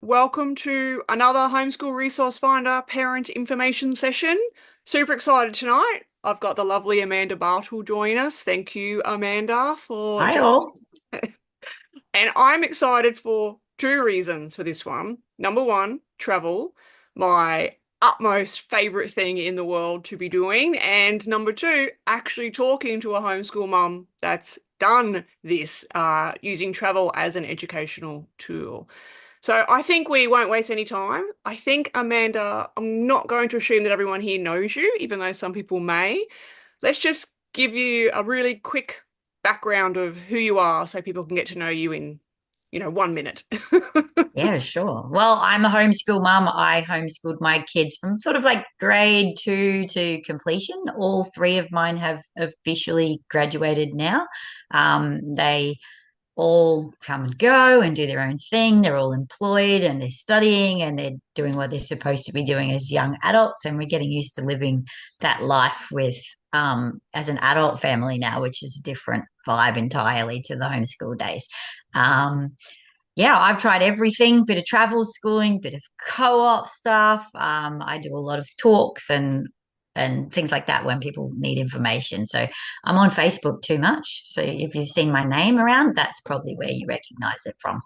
Welcome to another Homeschool Resource Finder parent information session. Super excited tonight. I've got the lovely Amanda Bartle join us. Thank you, Amanda, for Hi joining. all. And I'm excited for two reasons for this one. Number one, travel, my utmost favorite thing in the world to be doing. And number two, actually talking to a homeschool mum that's done this, using travel as an educational tool. So I think we won't waste any time. I think, Amanda, I'm not going to assume that everyone here knows you, even though some people may. Let's just give you a really quick background of who you are so people can get to know you in, 1 minute. Yeah, sure. Well, I'm a homeschool mum. I homeschooled my kids from sort of like grade two to completion. All three of mine have officially graduated now. They all come and go and do their own thing. They're all employed and they're studying and they're doing what they're supposed to be doing as young adults. And we're getting used to living that life with as an adult family now, which is a different vibe entirely to the homeschool days. Um, yeah, I've tried everything, bit of travel schooling, bit of co-op stuff. I do a lot of talks and things like that when people need information. So I'm on Facebook too much. So if you've seen my name around, that's probably where you recognize it from.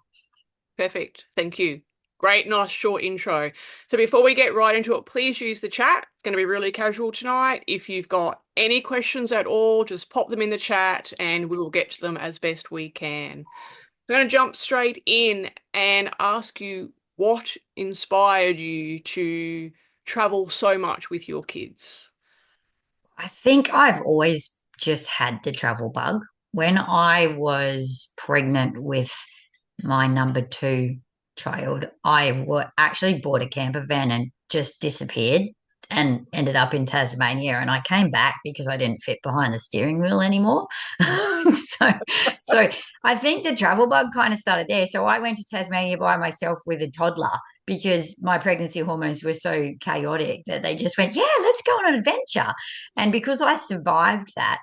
Perfect. Thank you. Great, nice short intro. So before we get right into it, please use the chat. It's going to be really casual tonight. If you've got any questions at all, just pop them in the chat and we will get to them as best we can. I'm going to jump straight in and ask you what inspired you to travel so much with your kids? I think I've always just had the travel bug. When I was pregnant with my number two child, actually bought a camper van and just disappeared and ended up in Tasmania. And I came back because I didn't fit behind the steering wheel anymore. so, so I think the travel bug kind of started there. So I went to Tasmania by myself with a toddler because my pregnancy hormones were so chaotic that they just went, yeah, let's go on an adventure. And because I survived that,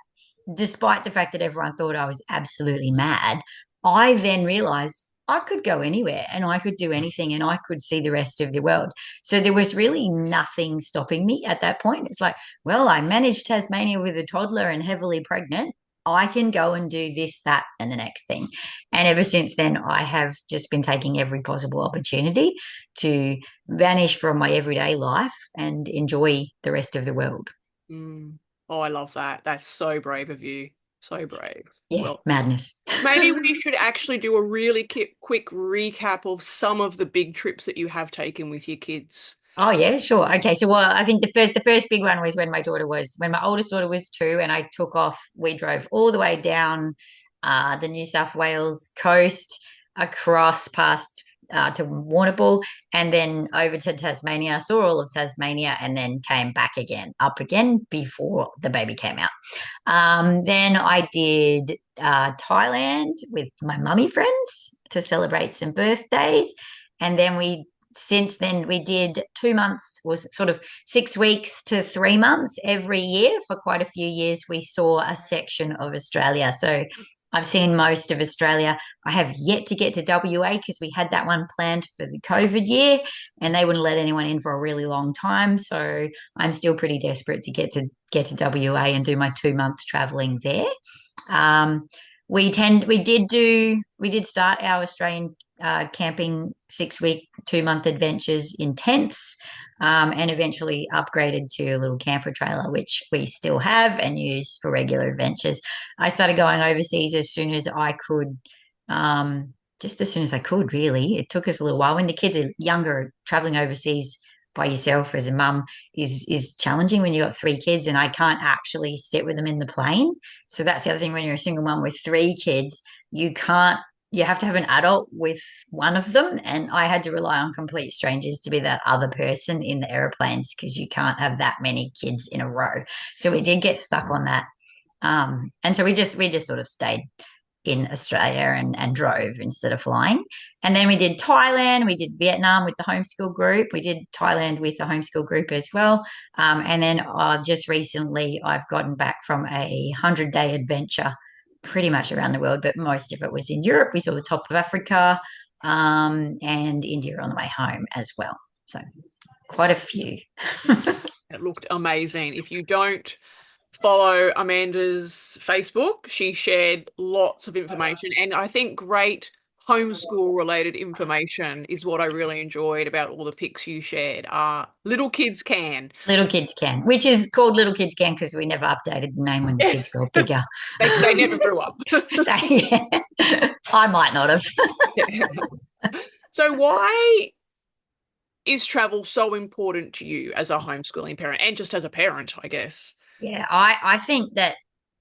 despite the fact that everyone thought I was absolutely mad, I then realized I could go anywhere and I could do anything and I could see the rest of the world. So there was really nothing stopping me at that point. It's like, well, I managed Tasmania with a toddler and heavily pregnant. I can go and do this, that, and the next thing. And ever since then, I have just been taking every possible opportunity to vanish from my everyday life and enjoy the rest of the world. Mm. Oh, I love that. That's so brave of you. So brave. Yeah, Well, madness. maybe we should actually do a really quick recap of some of the big trips that you have taken with your kids. Oh yeah, sure. Okay, so well, I think the first big one was when my oldest daughter was two, and I took off. We drove all the way down the New South Wales coast, across past to Warrnambool, and then over to Tasmania. Saw all of Tasmania, and then came back again, up again before the baby came out. Then I did Thailand with my mummy friends to celebrate some birthdays, and then we since then we did 2 months, was sort of 6 weeks to 3 months every year for quite a few years. We saw a section of Australia. So I've seen most of Australia. I have yet to get to WA because we had that one planned for the COVID year and they wouldn't let anyone in for a really long time. So I'm still pretty desperate to get to WA and do my 2 months traveling there. Um, we did start our Australian camping 6 week 2 month adventures in tents, and eventually upgraded to a little camper trailer, which we still have and use for regular adventures. I started going overseas as soon as I could. Just as soon as I could, really. It took us a little while. When the kids are younger, traveling overseas by yourself as a mum is challenging when you've got three kids, and I can't actually sit with them in the plane. So that's the other thing when you're a single mum with three kids, you can't you have to have an adult with one of them. And I had to rely on complete strangers to be that other person in the airplanes because you can't have that many kids in a row. So we did get stuck on that. And so we just sort of stayed in Australia and drove instead of flying. And then we did Thailand, we did Vietnam with the homeschool group, we did Thailand with the homeschool group as well. And then just recently, I've gotten back from a 100-day adventure pretty much around the world, but most of it was in Europe. We saw the top of Africa. and India on the way home as well. So quite a few. It looked amazing. If you don't follow Amanda's Facebook, she shared lots of information, and I think great homeschool related information is what I really enjoyed about all the pics you shared. Little kids can. Little Kids Can, which is called Little Kids Can because we never updated the name when the kids got bigger. They never grew up. I might not have. So why is travel so important to you as a homeschooling parent and just as a parent, I guess? Yeah, I think that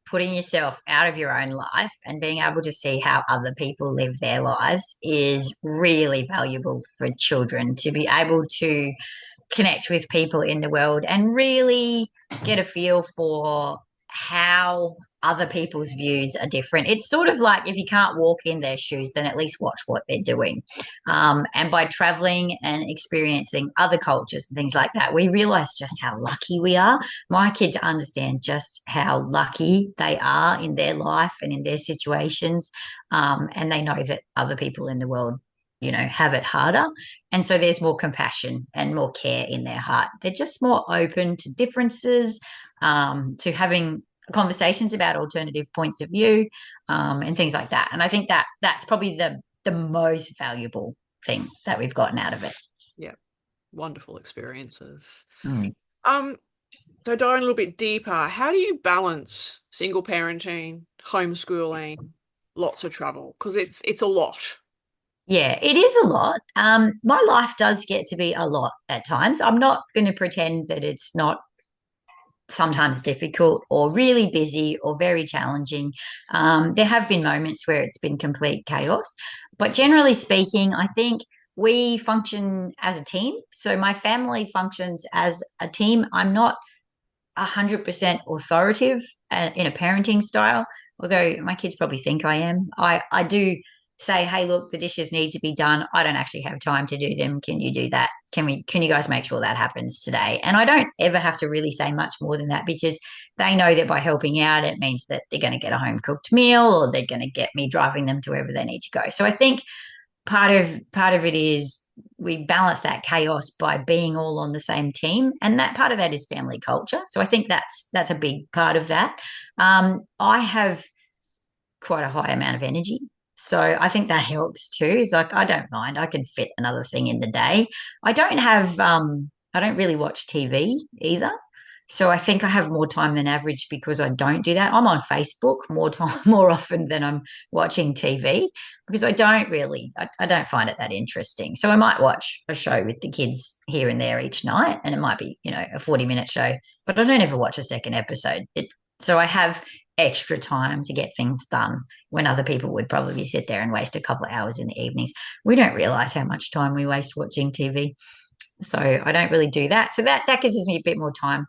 putting yourself out of your own life and being able to see how other people live their lives is really valuable for children to be able to connect with people in the world and really get a feel for how other people's views are different. It's sort of like if you can't walk in their shoes, then at least watch what they're doing. And by traveling and experiencing other cultures and things like that, we realize just how lucky we are. My kids understand just how lucky they are in their life and in their situations. And they know that other people in the world, have it harder. And so there's more compassion and more care in their heart. They're just more open to differences, to having conversations about alternative points of view, and things like that. And I think that that's probably the most valuable thing that we've gotten out of it. Yeah, wonderful experiences. Mm. Um, so diving a little bit deeper, how do you balance single parenting, homeschooling, lots of travel? Because it's a lot. Yeah, it is a lot. My life does get to be a lot at times. I'm not going to pretend that it's not sometimes difficult or really busy or very challenging. There have been moments where it's been complete chaos, but generally speaking, I think we function as a team. So my family functions as a team. I'm not 100% authoritative in a parenting style, although my kids probably think I am. I do say, hey, look, the dishes need to be done. I don't actually have time to do them. Can you do that? Can you guys make sure that happens today? And I don't ever have to really say much more than that because they know that by helping out, it means that they're going to get a home cooked meal or they're going to get me driving them to wherever they need to go. So I think part of it is we balance that chaos by being all on the same team, and that part of that is family culture. So I think that's a big part of that. I have quite a high amount of energy, so I think that helps too. Is like I don't mind, I can fit another thing in the day. I don't really watch TV either. So I think I have more time than average because I don't do that. I'm on Facebook more time, more often than I'm watching TV because I don't find it that interesting. So I might watch a show with the kids here and there each night, and it might be, a 40-minute show, but I don't ever watch a second episode. So I have extra time to get things done when other people would probably sit there and waste a couple of hours in the evenings. We don't realize how much time we waste watching TV. So I don't really do that. So that gives me a bit more time.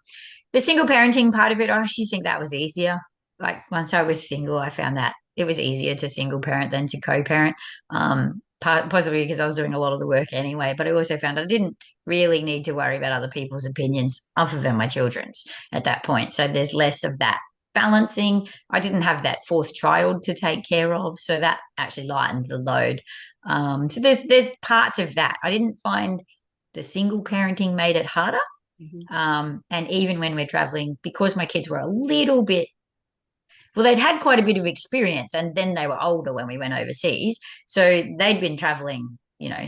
The single parenting part of it, I actually think that was easier. Like once I was single, I found that it was easier to single parent than to co-parent. Possibly because I was doing a lot of the work anyway, but I also found I didn't really need to worry about other people's opinions other than my children's at that point. So there's less of that balancing. I didn't have that fourth child to take care of, so that actually lightened the load. So there's parts of that. I didn't find the single parenting made it harder. Mhm. And even when we're traveling, because my kids were a little bit, well, they'd had quite a bit of experience and then they were older when we went overseas. So they'd been traveling,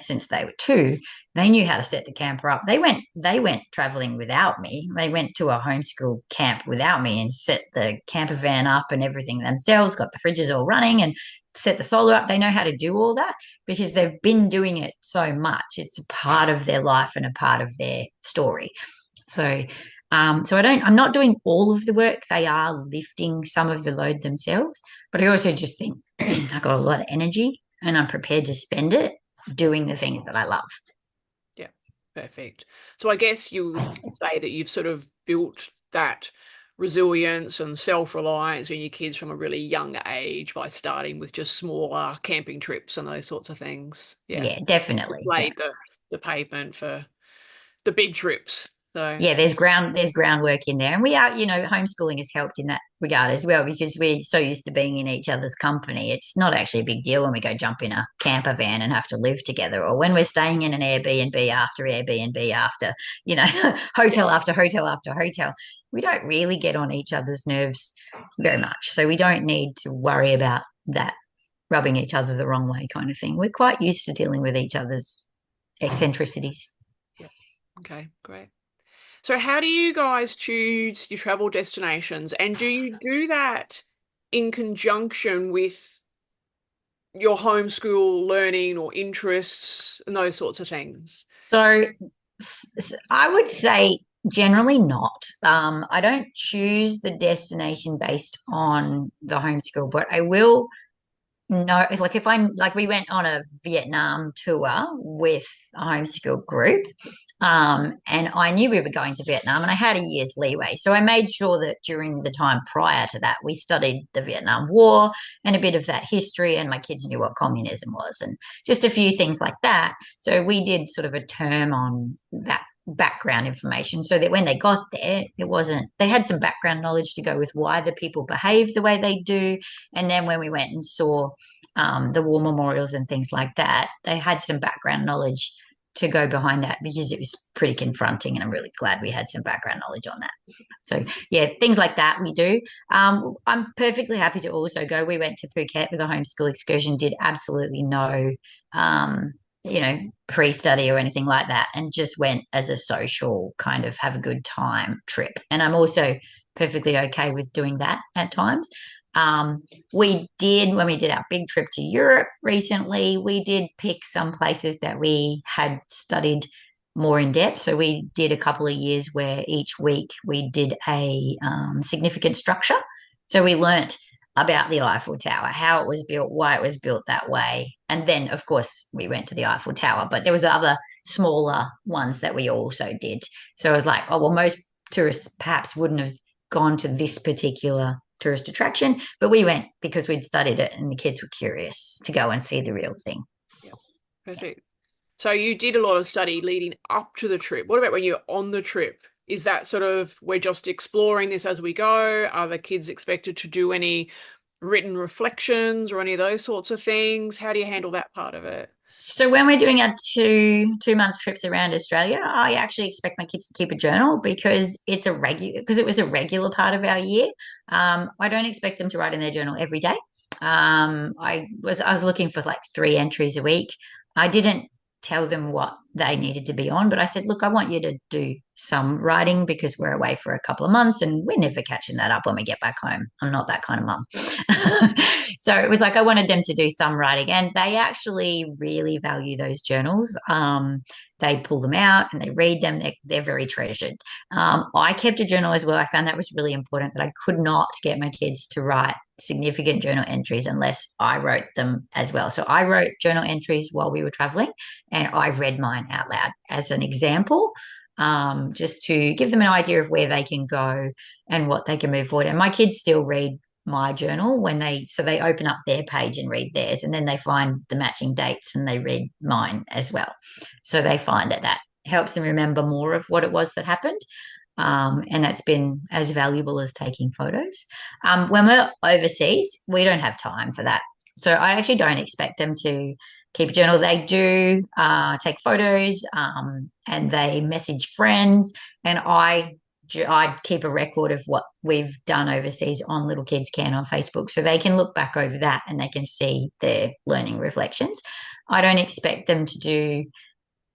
since they were two. They knew how to set the camper up. They went traveling without me. They went to a homeschool camp without me and set the camper van up and everything themselves, got the fridges all running and set the solar up. They know how to do all that because they've been doing it so much. It's a part of their life and a part of their story. So, I'm not doing all of the work. They are lifting some of the load themselves, but I also just think I've got a lot of energy and I'm prepared to spend it doing the things that I love. Yeah, perfect. So I guess you would say that you've sort of built that resilience and self-reliance in your kids from a really young age by starting with just smaller camping trips and those sorts of things. Yeah, Yeah, definitely. Yeah. laid the pavement for the big trips. So, Yeah, there's groundwork in there. And we are, homeschooling has helped in that regard as well because we're so used to being in each other's company. It's not actually a big deal when we go jump in a camper van and have to live together, or when we're staying in an Airbnb after, hotel after hotel after hotel. We don't really get on each other's nerves very much. So we don't need to worry about that rubbing each other the wrong way kind of thing. We're quite used to dealing with each other's eccentricities. yeah. Okay, great. So, how do you guys choose your travel destinations? And do you do that in conjunction with your homeschool learning or interests and those sorts of things? So I would say generally not. I don't choose the destination based on the homeschool, but I will know, like if I'm like we went on a Vietnam tour with a homeschool group, and I knew we were going to Vietnam and I had a year's leeway. So I made sure that during the time prior to that, we studied the Vietnam War and a bit of that history, and my kids knew what communism was and just a few things like that. So we did sort of a term on that background information so that when they got there, it wasn't, they had some background knowledge to go with why the people behave the way they do. And then when we went and saw the war memorials and things like that, they had some background knowledge to go behind that because it was pretty confronting. And I'm really glad we had some background knowledge on that. So, yeah, things like that we do. I'm perfectly happy to also go. We went to Phuket with a homeschool excursion, did absolutely no, um, pre study or anything like that, and just went as a social kind of have a good time trip. And I'm also perfectly okay with doing that at times. We did, when we did our big trip to Europe recently, we did pick some places that we had studied more in depth. So we did a couple of years where each week we did a significant structure. So we learnt about the Eiffel Tower, how it was built, why it was built that way. And then, of course, we went to the Eiffel Tower, but there was other smaller ones that we also did. So I was like, oh, well, most tourists perhaps wouldn't have gone to this particular tourist attraction, but we went because we'd studied it and the kids were curious to go and see the real thing. Yeah, perfect. So you did a lot of study leading up to the trip. What about when you're on the trip? Is that sort of we're just exploring this as we go? Are the kids expected to do any written reflections or any of those sorts of things? How do you handle that part of it? So when we're doing our two month trips around Australia, I actually expect my kids to keep a journal because it was a regular part of our year. I don't expect them to write in their journal every day. I was looking for like 3 entries a week. I didn't tell them what they needed to be on, but I said, look, I want you to do some writing because we're away for a couple of months and we're never catching that up when we get back home. I'm not that kind of mum. So it was like I wanted them to do some writing, and they actually really value those journals. They pull them out and they read them. They're very treasured. I kept a journal as well. I found that was really important that I could not get my kids to write significant journal entries unless I wrote them as well. So I wrote journal entries while we were traveling, and I read mine out loud as an example. Just to give them an idea of where they can go and what they can move forward. And my kids still read my journal they open up their page and read theirs, and then they find the matching dates and they read mine as well. So they find that helps them remember more of what it was that happened. And that's been as valuable as taking photos. When we're overseas, we don't have time for that. So I actually don't expect them to keep a journal. They do take photos, and they message friends, and I keep a record of what we've done overseas on Little Kids Can on Facebook, so they can look back over that and they can see their learning reflections. I don't expect them to do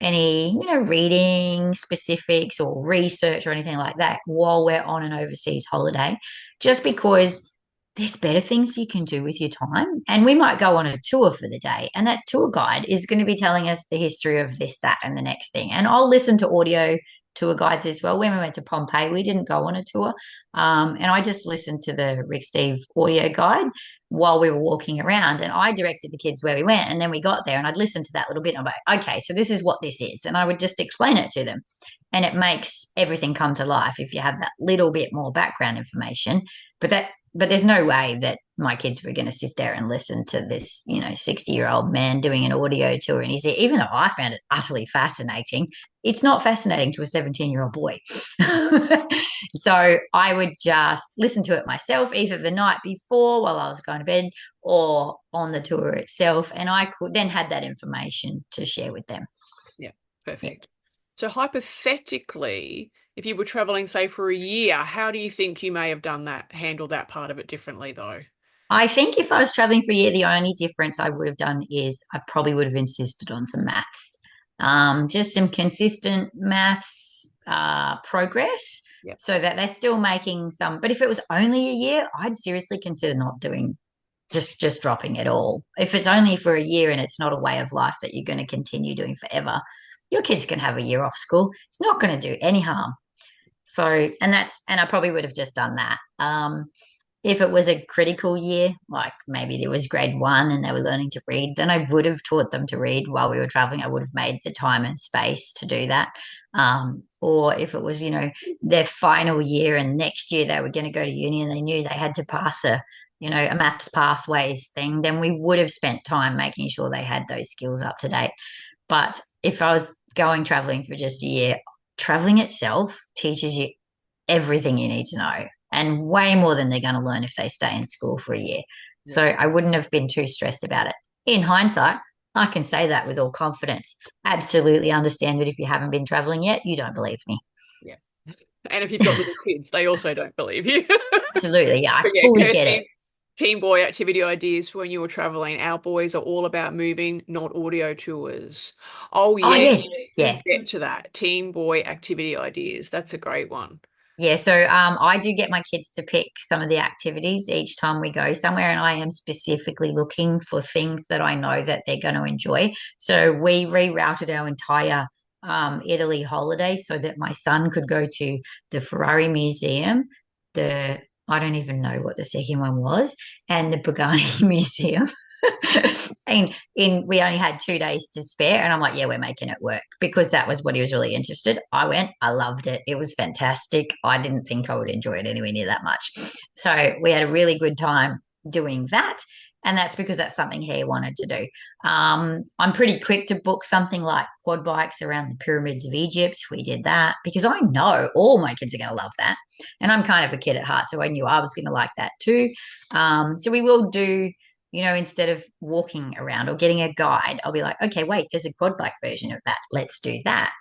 any, reading specifics or research or anything like that while we're on an overseas holiday, just because there's better things you can do with your time. And we might go on a tour for the day, and that tour guide is going to be telling us the history of this, that, and the next thing. And I'll listen to audio tour guides as well. When we went to Pompeii, we didn't go on a tour. And I just listened to the Rick Steve audio guide while we were walking around, and I directed the kids where we went, and then we got there and I'd listen to that little bit and I'm like, okay, so this is what this is, and I would just explain it to them. And it makes everything come to life if you have that little bit more background information. But there's no way that my kids were going to sit there and listen to this, 60-year-old man doing an audio tour in his ear. Even though I found it utterly fascinating, it's not fascinating to a 17-year-old boy. So I would just listen to it myself, either the night before while I was going to bed or on the tour itself. And I could then had that information to share with them. Yeah, Yeah. perfect. So hypothetically, if you were traveling, say, for a year, how do you think you may have done that, handled that part of it differently, though? I think if I was traveling for a year, the only difference I would have done is I probably would have insisted on some maths, just some consistent maths progress, Yeah, so that they're still making some. But if it was only a year, I'd seriously consider not doing, just dropping it all. If it's only for a year and it's not a way of life that you're going to continue doing forever, your kids can have a year off school. It's not going to do any harm. So, and I probably would have just done that. If it was a critical year, like maybe there was grade one and they were learning to read, then I would have taught them to read while we were traveling. I would have made the time and space to do that. Or if it was, their final year and next year they were going to go to uni and they knew they had to pass a maths pathways thing, then we would have spent time making sure they had those skills up to date. But if I was going traveling for just a year, traveling itself teaches you everything you need to know and way more than they're going to learn if they stay in school for a year. yeah, So I wouldn't have been too stressed about it. In hindsight, I can say that with all confidence. Absolutely understand that if you haven't been traveling yet, you don't believe me. yeah. And if you've got little kids, they also don't believe you. Absolutely. Yeah, I But yeah, fully get it. Kirsty, teen boy activity ideas for when you were traveling. Our boys are all about moving, not audio tours. Oh Oh, yeah, yeah. we'll Yeah. get to that. Teen boy activity ideas. That's a great one. Yeah, so I do get my kids to pick some of the activities each time we go somewhere, and I am specifically looking for things that I know that they're going to enjoy. So we rerouted our entire Italy holiday so that my son could go to the Ferrari Museum, the I don't even know what the second one was, and the Pagani Museum. And we only had 2 days to spare, and I'm like, yeah, we're making it work because that was what he was really interested. I went, I loved it. It was fantastic. I didn't think I would enjoy it anywhere near that much. So we had a really good time doing that. And that's because that's something he wanted to do. I'm pretty quick to book something like quad bikes around the pyramids of Egypt. We did that because I know all my kids are going to love that. And I'm kind of a kid at heart, so I knew I was going to like that too. So we will do, instead of walking around or getting a guide, I'll be like, okay, wait, there's a quad bike version of that. Let's do that.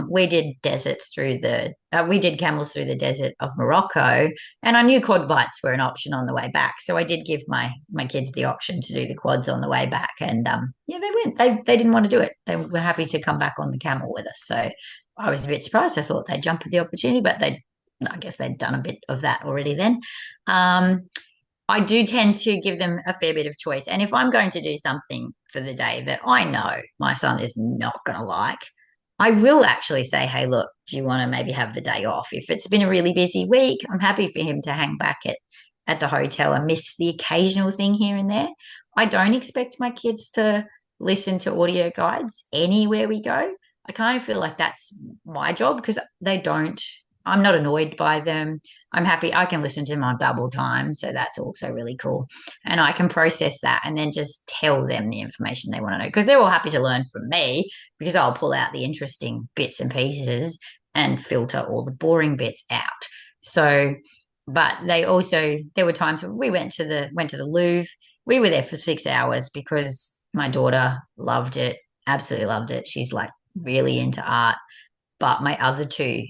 We did camels through the desert of Morocco, and I knew quad bikes were an option on the way back. So I did give my kids the option to do the quads on the way back. And yeah, they went. They didn't want to do it. They were happy to come back on the camel with us. So I was a bit surprised. I thought they'd jump at the opportunity, but I guess they'd done a bit of that already then. Um, I do tend to give them a fair bit of choice. And if I'm going to do something for the day that I know my son is not going to like, I will actually say, hey, look, do you want to maybe have the day off? If it's been a really busy week, I'm happy for him to hang back at the hotel and miss the occasional thing here and there. I don't expect my kids to listen to audio guides anywhere we go. I kind of feel like that's my job because they don't, I'm not annoyed by them. I'm happy I can listen to them on double time. So that's also really cool. And I can process that and then just tell them the information they want to know because they're all happy to learn from me because I'll pull out the interesting bits and pieces and filter all the boring bits out. So, but there were times when we went to the Louvre. We were there for 6 hours because my daughter loved it, absolutely loved it. She's like really into art. But my other two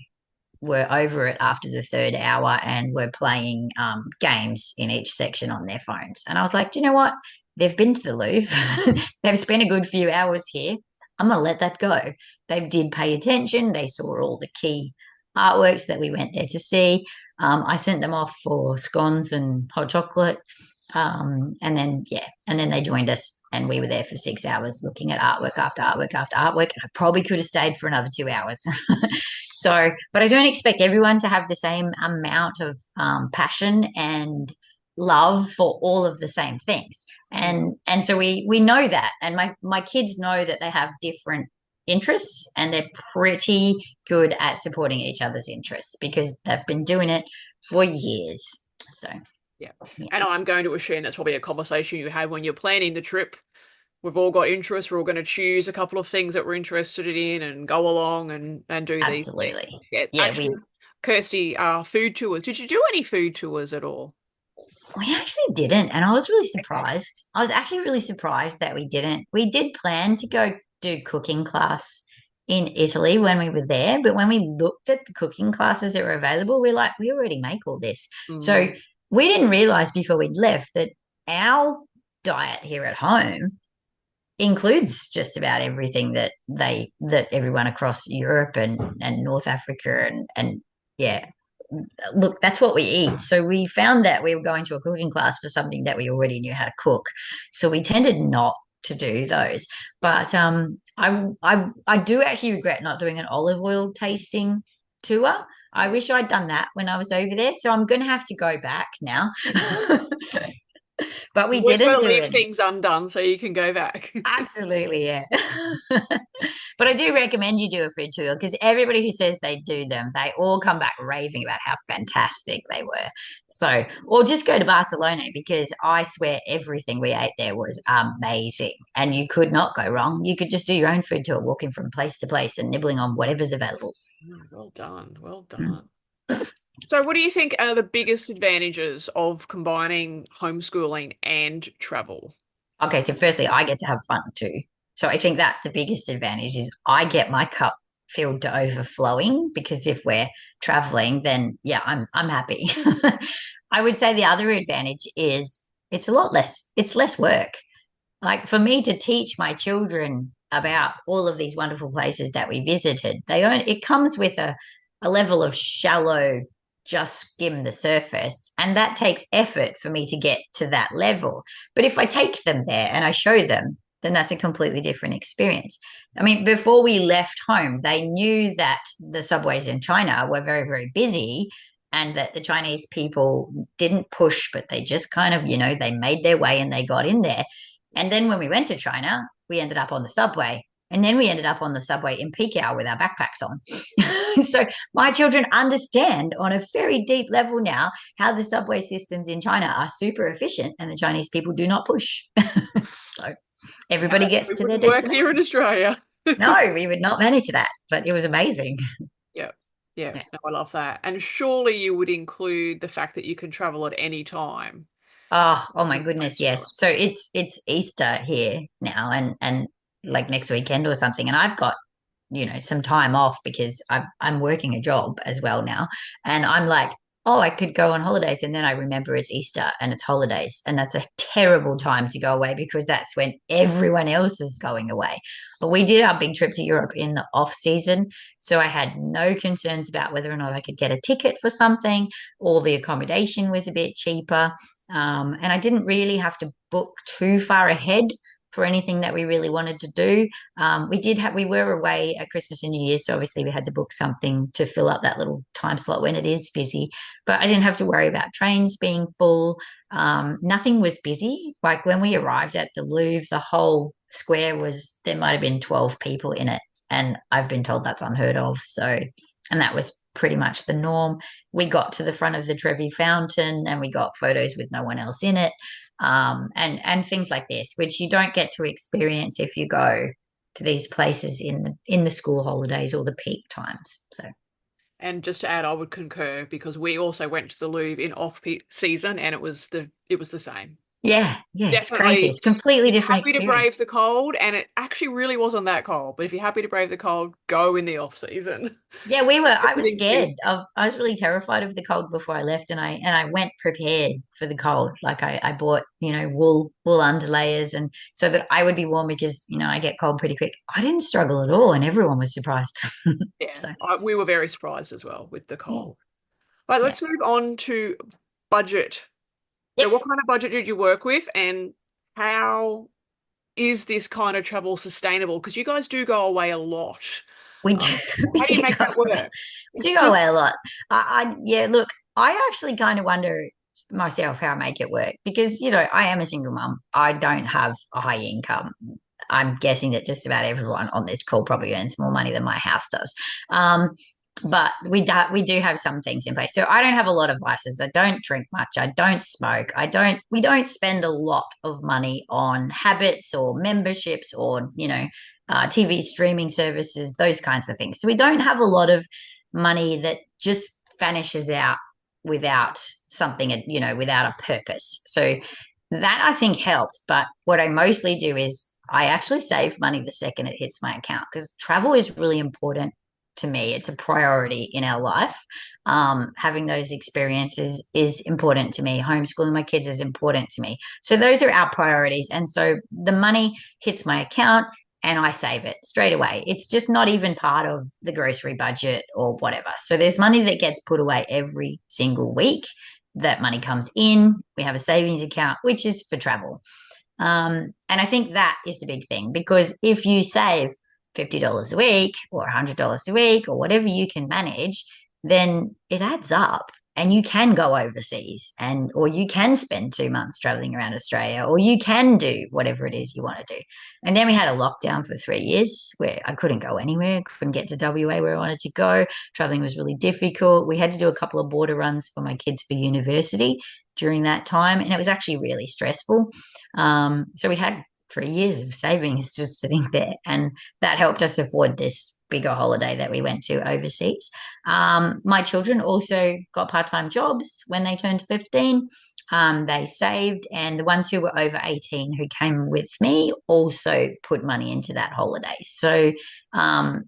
were over it after the third hour and were playing games in each section on their phones. And I was like, do you know what? They've been to the Louvre. They've spent a good few hours here. I'm going to let that go. They did pay attention. They saw all the key artworks that we went there to see. I sent them off for scones and hot chocolate. And then they joined us and we were there for 6 hours looking at artwork after artwork after artwork. And I probably could have stayed for another 2 hours. So, but I don't expect everyone to have the same amount of passion and love for all of the same things. Mm. And so we know that, and my kids know that they have different interests, and they're pretty good at supporting each other's interests because they've been doing it for years. So Yeah. Yeah, And I'm going to assume that's probably a conversation you had when you're planning the trip. We've all got interests. We're all going to choose a couple of things that we're interested in and go along and do these things. absolutely. Yeah, Yeah, actually, Kirsty, food tours. Did you do any food tours at all? we actually didn't, and I was really surprised. I was actually really surprised that we didn't. We did plan to go do cooking class in Italy when we were there, but when we looked at the cooking classes that were available, we're like, we already make all this. So Mm. we didn't realize before we'd left that our diet here at home includes just about everything that everyone across Europe and North Africa and yeah, look, that's what we eat. So we found that we were going to a cooking class for something that we already knew how to cook. So we tended not to do those. But I do actually regret not doing an olive oil tasting tour. I wish I'd done that when I was over there. So I'm going to have to go back now. But we You've always got didn't to do leave it. things undone so you can go back. Absolutely, yeah. But I do recommend you do a food tour because everybody who says they do them, they all come back raving about how fantastic they were. So, or just go to Barcelona because I swear everything we ate there was amazing and you could not go wrong. You could just do your own food tour, walking from place to place and nibbling on whatever's available. Oh, well done. Well Mm. done. So, what do you think are the biggest advantages of combining homeschooling and travel? Okay, so firstly, I get to have fun too. So I think that's the biggest advantage is I get my cup filled to overflowing because if we're traveling, then yeah, I'm happy. I would say the other advantage is it's less work. Like for me to teach my children about all of these wonderful places that we visited, it comes with a level of shallow, just skim the surface. And that takes effort for me to get to that level. But if I take them there and I show them, then that's a completely different experience. I mean, before we left home, they knew that the subways in China were very, very busy and that the Chinese people didn't push, but they just kind of, they made their way and they got in there. And then when we went to China, we ended up on the subway. And then we ended up on the subway in peak hour with our backpacks on. So my children understand on a very deep level now how the subway systems in China are super efficient and the Chinese people do not push. So How everybody that gets probably to their wouldn't work here destination. in Australia. No, we would not manage that, but it was amazing. Yeah. Yeah. Yeah. No, I love that. And surely you would include the fact that you can travel at any time. Oh my With goodness, yes. homeschooling. So it's Easter here now and like next weekend or something. And I've got some time off because I'm working a job as well now. And I'm like, oh, I could go on holidays. And then I remember it's Easter and it's holidays. And that's a terrible time to go away because that's when everyone else is going away. But we did our big trip to Europe in the off season. So I had no concerns about whether or not I could get a ticket for something. All the accommodation was a bit cheaper. And I didn't really have to book too far ahead for anything that we really wanted to do. We were away at Christmas and New Year, so obviously we had to book something to fill up that little time slot when it is busy. But I didn't have to worry about trains being full. Nothing was busy. Like when we arrived at the Louvre, the whole square there might have been 12 people in it. And I've been told that's unheard of. So, and that was pretty much the norm. We got to the front of the Trevi Fountain and we got photos with no one else in it, and things like this, which you don't get to experience if you go to these places in the school holidays or the peak times. So And just to add, I would concur because we also went to the Louvre in off-peak season and it was the same. yeah, it's crazy. Definitely, It's a completely if you're different happy to experience. brave the cold, and it actually really wasn't that cold, but if you're happy to brave the cold, go in the off season. Yeah, I was Everything's scared beautiful. I was really terrified of the cold before I left and I went prepared for the cold. Like I bought, wool underlayers and so that I would be warm because, I get cold pretty quick. I didn't struggle at all and everyone was surprised. Yeah, So we were very surprised as well with the yeah. cold. Right, Yeah. let's move on to budget. So, Yep. what kind of budget did you work with, and how is this kind of travel sustainable? Because you guys do go away a lot. We do we How do you do make go that away. work? We do go away a lot. Yeah, look, I actually kind of wonder myself how I make it work because, I am a single mum. I don't have a high income. I'm guessing that just about everyone on this call probably earns more money than my house does. Um, but we do have some things in place. So I don't have a lot of vices. I don't drink much. I don't smoke. I don't we don't spend a lot of money on habits or memberships or TV streaming services, those kinds of things. So we don't have a lot of money that just vanishes out without something, without a purpose. So that I think helps. But what I mostly do is I actually save money the second it hits my account, because travel is really important to me. It's a priority in our life. Having those experiences is important to me. Homeschooling my kids is important to me. So those are our priorities. And so the money hits my account and I save it straight away. It's just not even part of the grocery budget or whatever. So there's money that gets put away every single week. That money comes in. We have a savings account, which is for travel. And I think that is the big thing, because if you save $50 a week or $100 a week or whatever you can manage, then it adds up and you can go overseas, or you can spend 2 months traveling around Australia, or you can do whatever it is you want to do. And then we had a lockdown for 3 years where I couldn't go anywhere, couldn't get to WA where I wanted to go. Traveling was really difficult. We had to do a couple of border runs for my kids for university during that time, and it was actually really stressful. So we had 3 years of savings just sitting there, and that helped us afford this bigger holiday that we went to overseas. My children also got part-time jobs when they turned 15. They saved, and the ones who were over 18 who came with me also put money into that holiday. So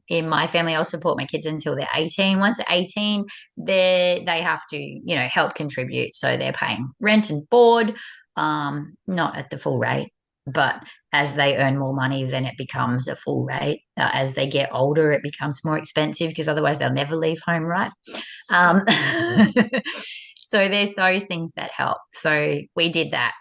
in my family, I'll support my kids until they're 18. Once they're 18, they have to, help contribute. So they're paying rent and board, not at the full rate, but as they earn more money, then it becomes a full rate. As they get older, it becomes more expensive because otherwise they'll never leave home, right? Um, so there's those things that help. So we did that.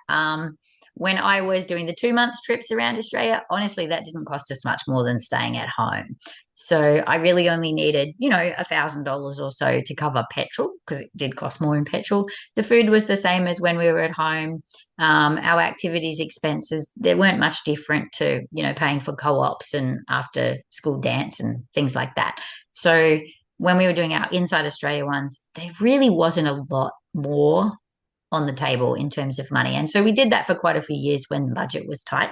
When I was doing the 2 month trips around Australia, honestly, that didn't cost us much more than staying at home. So I really only needed, $1,000 or so to cover petrol, because it did cost more in petrol. The food was the same as when we were at home. Our activities expenses, they weren't much different to, paying for co-ops and after school dance and things like that. So when we were doing our inside Australia ones, there really wasn't a lot more on the table in terms of money. And so we did that for quite a few years when the budget was tight.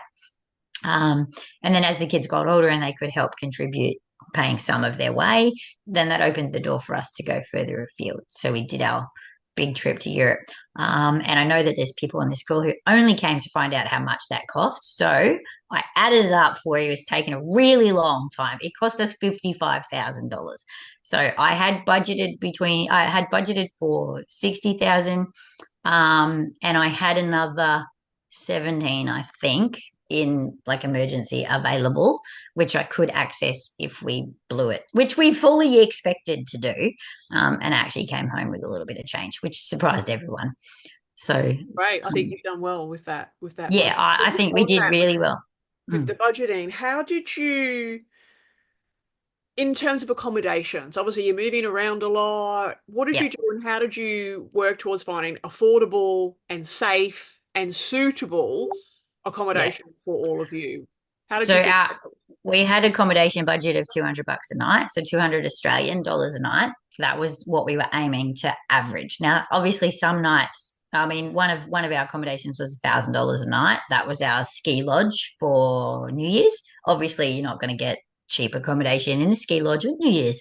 Um, and then as the kids got older and they could help contribute paying some of their way, then that opened the door for us to go further afield. So we did our big trip to Europe. And I know that there's people in the school who only came to find out how much that cost. So I added it up for you. It's taken a really long time. It cost us $55,000. So I had budgeted for 60,000, and I had another 17, I think, in like emergency available, which I could access if we blew it, which we fully expected to do, and actually came home with a little bit of change, which surprised everyone. So, Right. I think um, you've done well with that yeah, budget. I Just think we on did that, really well. with Mm, the budgeting, how did you, in terms of accommodations, obviously you're moving around a lot. What did yeah, you do and how did you work towards finding affordable and safe and suitable yeah. accommodation for all of you? How did So you do we had accommodation budget of $200 a night, so 200 Australian dollars a night. That was what we were aiming to average. Now, obviously, some nights. I mean, one of our accommodations was $1,000 a night. That was our ski lodge for New Year's. Obviously, you're not going to get cheap accommodation in a ski lodge on New Year's.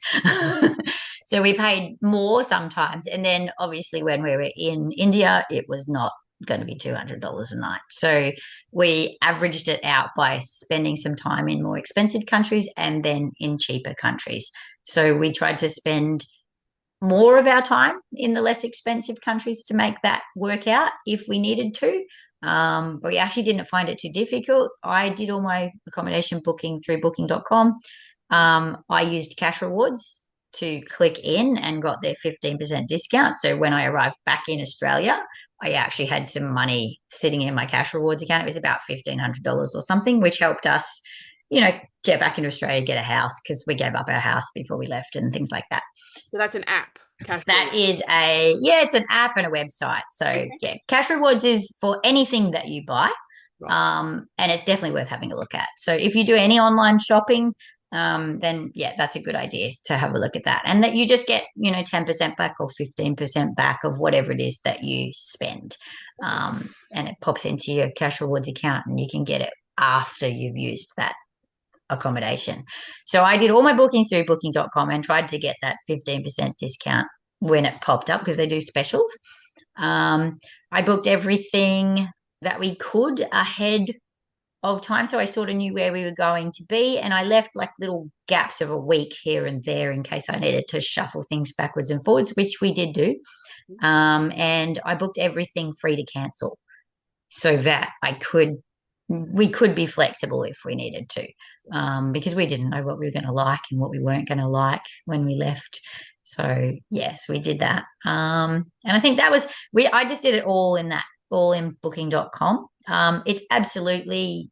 So we paid more sometimes. And then obviously when we were in India, it was not going to be $200 a night. So we averaged it out by spending some time in more expensive countries and then in cheaper countries. So we tried to spend more of our time in the less expensive countries to make that work out if we needed to. But we actually didn't find it too difficult. I did all my accommodation booking through booking.com. I used cash rewards to click in and got their 15% discount. So when I arrived back in Australia, I actually had some money sitting in my cash rewards account. It was about $1,500 or something, which helped us, get back into Australia, get a house, because we gave up our house before we left and things like that. So that's an app, Cash That Reward. is it's an app and a website. So Okay. yeah, cash rewards is for anything that you buy. Right. And it's definitely worth having a look at. So if you do any online shopping, then yeah, that's a good idea to have a look at that. And that you just get, 10% back or 15% back of whatever it is that you spend. And it pops into your cash rewards account and you can get it after you've used that accommodation. So I did all my bookings through booking.com and tried to get that 15% discount when it popped up because they do specials. Um, I booked everything that we could ahead of time. So I sort of knew where we were going to be. And I left like little gaps of a week here and there in case I needed to shuffle things backwards and forwards, which we did do. And I booked everything free to cancel so that we could be flexible if we needed to, because we didn't know what we were going to like and what we weren't going to like when we left. So yes, we did that. And I think that was I just did it all in booking.com. There's absolutely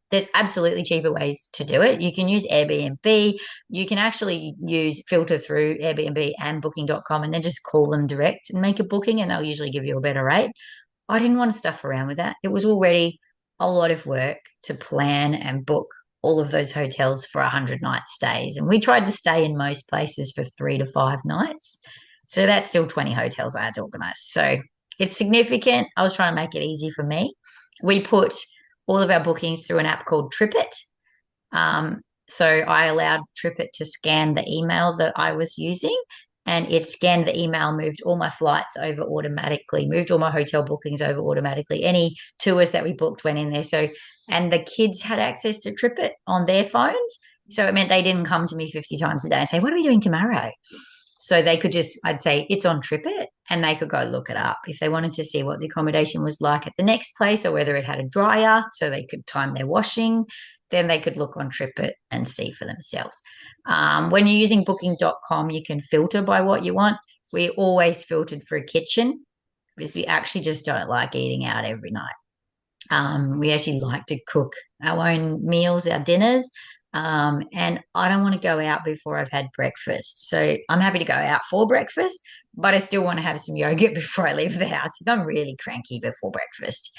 cheaper ways to do it. You can use Airbnb. You can actually use filter through Airbnb and booking.com and then just call them direct and make a booking and they'll usually give you a better rate. I didn't want to stuff around with that. It was already a lot of work to plan and book all of those hotels for 100 night stays. And we tried to stay in most places for 3 to 5 nights. So that's still 20 hotels I had to organize. So it's significant. I was trying to make it easy for me. We put all of our bookings through an app called TripIt. So I allowed TripIt to scan the email that I was using and it scanned the email, moved all my flights over automatically, moved all my hotel bookings over automatically. Any tours that we booked went in there. So, and the kids had access to TripIt on their phones. So it meant they didn't come to me 50 times a day and say, "What are we doing tomorrow?" So they could just, I'd say, "It's on TripIt," and they could go look it up if they wanted to see what the accommodation was like at the next place or whether it had a dryer so they could time their washing. Then they could look on TripIt and see for themselves. When you're using booking.com, you can filter by what you want. We always filtered for a kitchen because we actually just don't like eating out every night. We actually like to cook our own meals, our dinners. And I don't want to go out before I've had breakfast. So I'm happy to go out for breakfast, but I still want to have some yogurt before I leave the house because I'm really cranky before breakfast.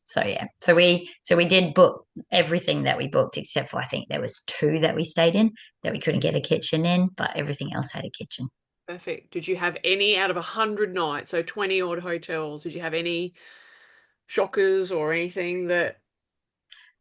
So yeah. So we did book everything that we booked, except for I think there was two that we stayed in that we couldn't get a kitchen in, but everything else had a kitchen. Perfect. Did you have any out of 100 nights, so 20 odd hotels, did you have any shockers or anything that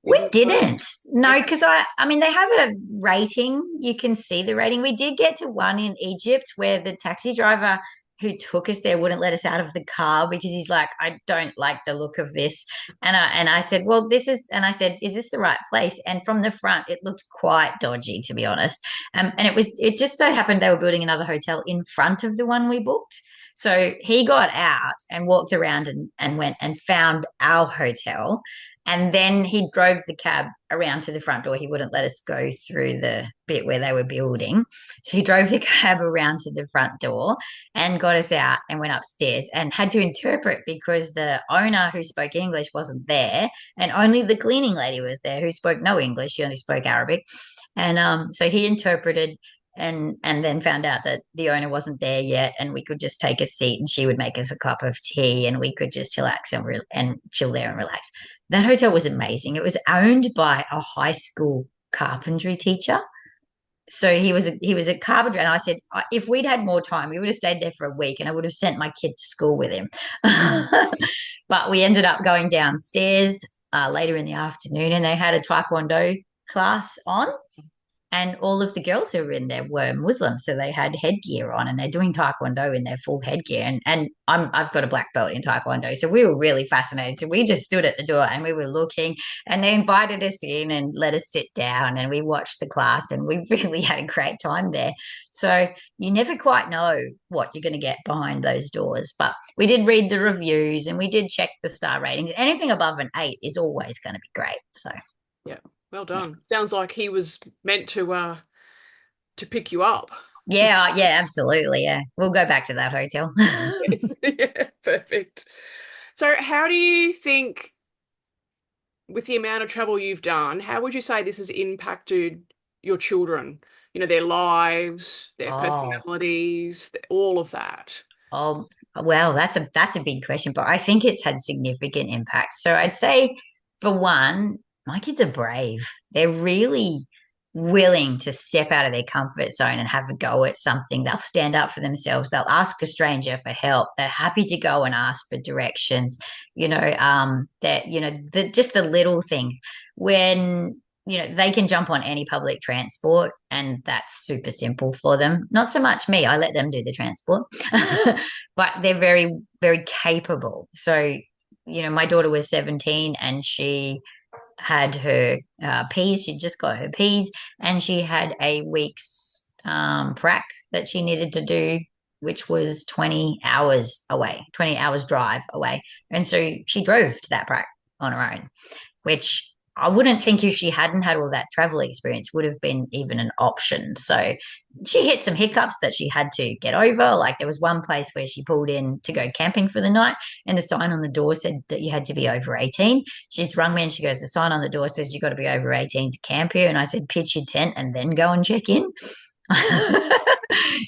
We didn't work? didn't. No, Okay. because I mean, they have a rating. You can see the rating. We did get to one in Egypt where the taxi driver who took us there wouldn't let us out of the car because he's like, "I don't like the look of this." And I said, "Well, this is," and I said, "Is this the right place?" And from the front, it looked quite dodgy, to be honest. And it just so happened they were building another hotel in front of the one we booked. So he got out and walked around and went and found our hotel and then he drove the cab around to the front door. He wouldn't let us go through the bit where they were building. So he drove the cab around to the front door and got us out and went upstairs and had to interpret because the owner who spoke English wasn't there and only the cleaning lady was there who spoke no English. She only spoke Arabic. And so he interpreted and then found out that the owner wasn't there yet and we could just take a seat and she would make us a cup of tea and we could just chillax and chill there and relax. That hotel was amazing. It was owned by a high school carpentry teacher. So he was a carpenter, and I said if we'd had more time, we would have stayed there for a week, and I would have sent my kid to school with him. But we ended up going downstairs later in the afternoon, and they had a taekwondo class on, and all of the girls who were in there were Muslim, so they had headgear on, and they're doing taekwondo in their full headgear. And I've got a black belt in taekwondo, so we were really fascinated. So we just stood at the door and we were looking, and they invited us in and let us sit down, and we watched the class, and we really had a great time there. So you never quite know what you're going to get behind those doors, but we did read the reviews and we did check the star ratings. Anything above an 8 is always going to be great. So Yeah. Well yeah. done. Sounds like he was meant to pick you up. Yeah, yeah, absolutely. Yeah. We'll go back to that hotel. Yes. Yeah, perfect. So how do you think, with the amount of travel you've done, how would you say this has impacted your children? Their lives, their Oh, personalities, all of that. oh, well, that's a big question, but I think it's had significant impact. So I'd say for one, my kids are brave. They're really willing to step out of their comfort zone and have a go at something. They'll stand up for themselves. They'll ask a stranger for help. They're happy to go and ask for directions. That just the little things when they can jump on any public transport and that's super simple for them. Not so much me. I let them do the transport, but they're very, very capable. So, my daughter was 17 and she had her P's. She just got her P's, and she had a week's prac that she needed to do, which was 20 hours away, 20 hours drive away. And so she drove to that prac on her own, which I wouldn't think if she hadn't had all that travel experience would have been even an option. So she hit some hiccups that she had to get over. Like there was one place where she pulled in to go camping for the night, and the sign on the door said that you had to be over 18. She's rung me and she goes, the sign on the door says you got to be over 18 to camp here. And I said, pitch your tent and then go and check in.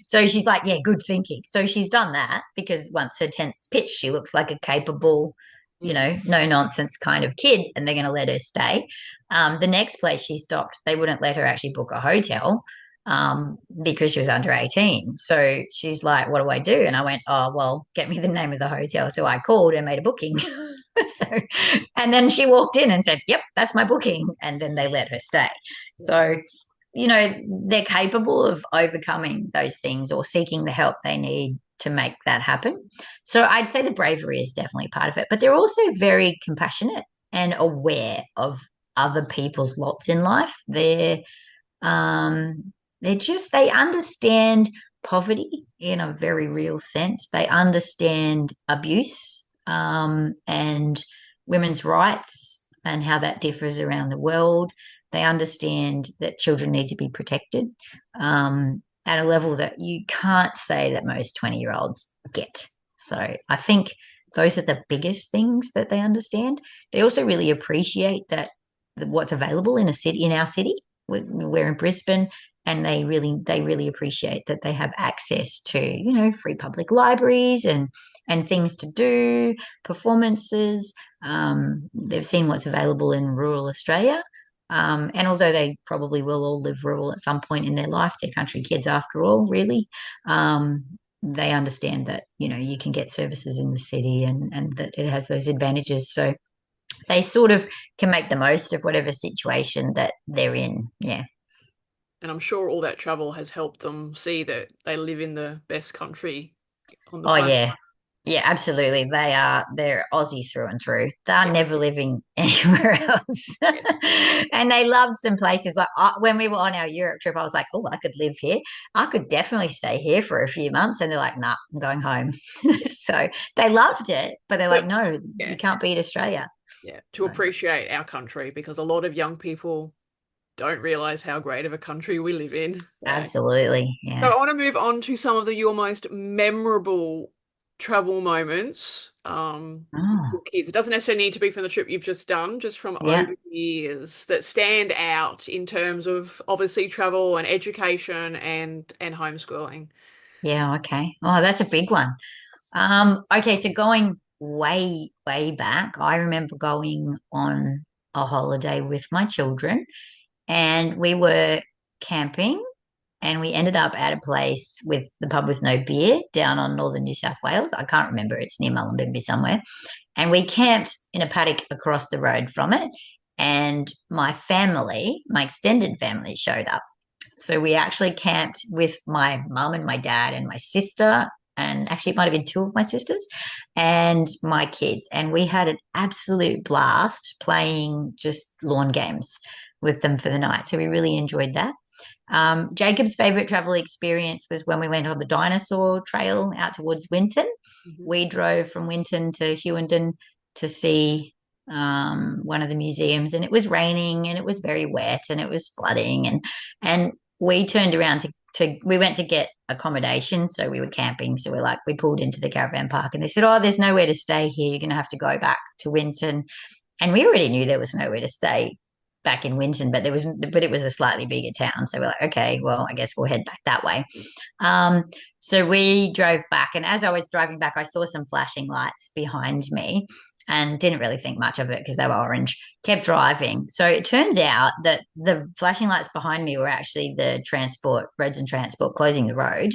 So she's like, yeah, good thinking. So she's done that because once her tent's pitched, she looks like a capable, Mm. no nonsense kind of kid, and they're going to let her stay. The next place she stopped, they wouldn't let her actually book a hotel because she was under 18. So she's like, what do I do? And I went, oh, well, get me the name of the hotel. So I called and made a booking. So, and then she walked in and said, yep, that's my booking. And then they let her stay. So, they're capable of overcoming those things or seeking the help they need to make that happen. So I'd say the bravery is definitely part of it, but they're also very compassionate and aware of other people's lots in life. They understand poverty in a very real sense. They understand abuse and women's rights and how that differs around the world. They understand that children need to be protected at a level that you can't say that most 20-year-olds get. So I think those are the biggest things that they understand. They also really appreciate that what's available in a city, in our city. We're in Brisbane, and they really appreciate that they have access to free public libraries and things to do, performances. They've seen what's available in rural Australia. And although they probably will all live rural at some point in their life, they're country kids after all, really. Um, they understand that you can get services in the city and that it has those advantages. So they sort of can make the most of whatever situation that they're in. Yeah. And I'm sure all that travel has helped them see that they live in the best country on the Oh planet. yeah. Yeah, absolutely. They're Aussie through and through. They're Yeah. never living anywhere else. Yes. And they loved some places like when we were on our Europe trip, I was like, oh, I could live here. I could definitely stay here for a few months. And they're like, nah, I'm going home. So they loved it, but they're like, But no, you yeah, can't beat Australia. yeah, to So, appreciate our country because a lot of young people don't realize how great of a country we live in. Yeah. absolutely. So Yeah. I want to move on to some of your most memorable travel moments with Oh, your kids. It doesn't necessarily need to be from the trip you've just done, just from yeah. over the years that stand out in terms of obviously travel and education and homeschooling. Yeah. Okay. Oh, that's a big one. Okay, so going way, way back, I remember going on a holiday with my children and we were camping and we ended up at a place with the pub with no beer down on northern New South Wales. I can't remember, it's near Mullumbimby somewhere. And we camped in a paddock across the road from it. And my family, my extended family, showed up. So we actually camped with my mum and my dad and my sister, and actually it might have been two of my sisters and my kids. And we had an absolute blast playing just lawn games with them for the night. So we really enjoyed that. Jacob's favorite travel experience was when we went on the dinosaur trail out towards Winton. Mhm. We drove from Winton to Hewenden to see one of the museums, and it was raining and it was very wet and it was flooding, and we turned around to we went to get accommodation, so we were camping. So we pulled into the caravan park, and they said, "Oh, there's nowhere to stay here. You're going to have to go back to Winton." And we already knew there was nowhere to stay back in Winton, but it was a slightly bigger town. So we're like, okay, well, I guess we'll head back that way. Um, so we drove back, and as I was driving back, I saw some flashing lights behind me. and didn't really think much of it because they were orange, kept driving. So it turns out that the flashing lights behind me were actually the transport, roads and transport closing the road.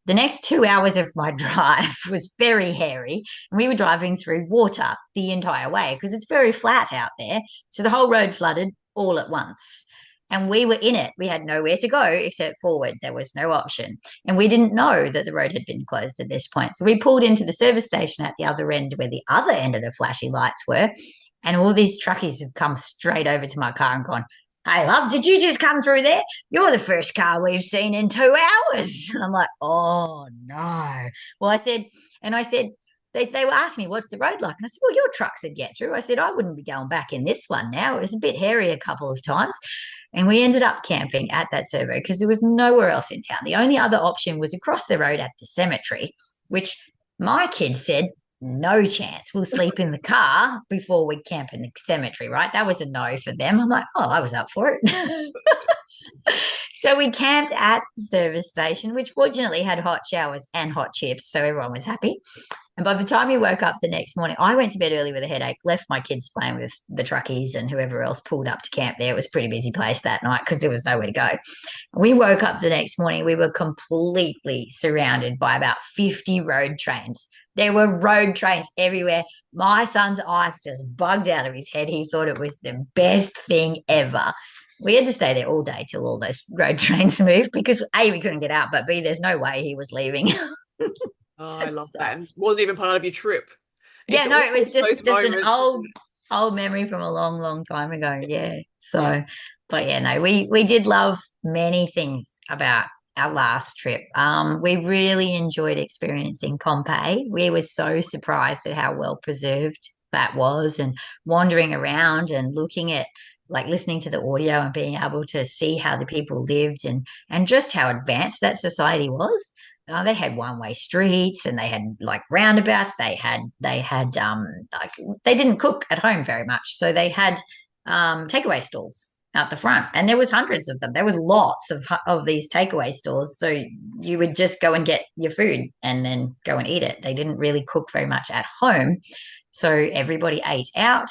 The next 2 hours of my drive was very hairy, and we were driving through water the entire way because it's very flat out there. So the whole road flooded all at once. And we were in it. We had nowhere to go except forward. There was no option. And we didn't know that the road had been closed at this point. So we pulled into the service station at the other end where the other end of the flashy lights were. And all these truckies have come straight over to my car and gone, "Hey, love, did you just come through there? You're the first car we've seen in 2 hours." And I'm like, "Oh, no." Well, I said, they were asking me, "What's the road like?" And I said, "Well, your trucks would get through." I said, "I wouldn't be going back in this one now. It was a bit hairy a couple of times." And we ended up camping at that servo because there was nowhere else in town. The only other option was across the road at the cemetery, which my kids said, "No chance. We'll sleep in the car before we camp in the cemetery," right? That was a no for them. I'm like, "Oh, I was up for it." So we camped at the service station, which fortunately had hot showers and hot chips. So everyone was happy. And by the time we woke up the next morning, I went to bed early with a headache, left my kids playing with the truckies and whoever else pulled up to camp there. It was a pretty busy place that night because there was nowhere to go. We woke up the next morning, we were completely surrounded by about 50 road trains. There were road trains everywhere. My son's eyes just bugged out of his head. He thought it was the best thing ever. We had to stay there all day till all those road trains moved because A, we couldn't get out, but B, there's no way he was leaving. Oh, I love So that. And wasn't even part of your trip. yeah, It's no, it was always those just an moments, isn't it? old memory from a long time ago. Yeah. Yeah. So, but yeah, no, we did love many things about our last trip. We really enjoyed experiencing Pompeii. We were so surprised at how well preserved that was, and wandering around and looking at, like, listening to the audio and being able to see how the people lived, and just how advanced that society was. They had one-way streets, and they had like roundabouts. They had like, they didn't cook at home very much, so they had takeaway stalls out the front, and there was hundreds of them. There was lots of these takeaway stores, so you would just go and get your food and then go and eat it. They didn't really cook very much at home, so everybody ate out.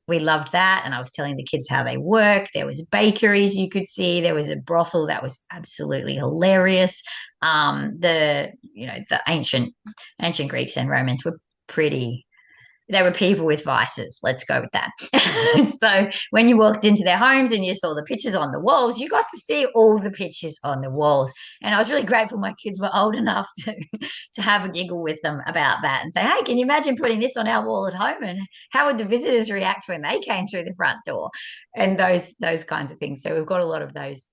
We loved that, and I was telling the kids how they work. There was bakeries you could see. There was a brothel that was absolutely hilarious. The ancient Greeks and Romans were pretty, they were people with vices. Let's go with that. So when you walked into their homes and you saw the pictures on the walls, you got to see all the pictures on the walls. And I was really grateful my kids were old enough to have a giggle with them about that and say, "Hey, can you imagine putting this on our wall at home? And how would the visitors react when they came through the front door?" And those kinds of things. So we've got a lot of those,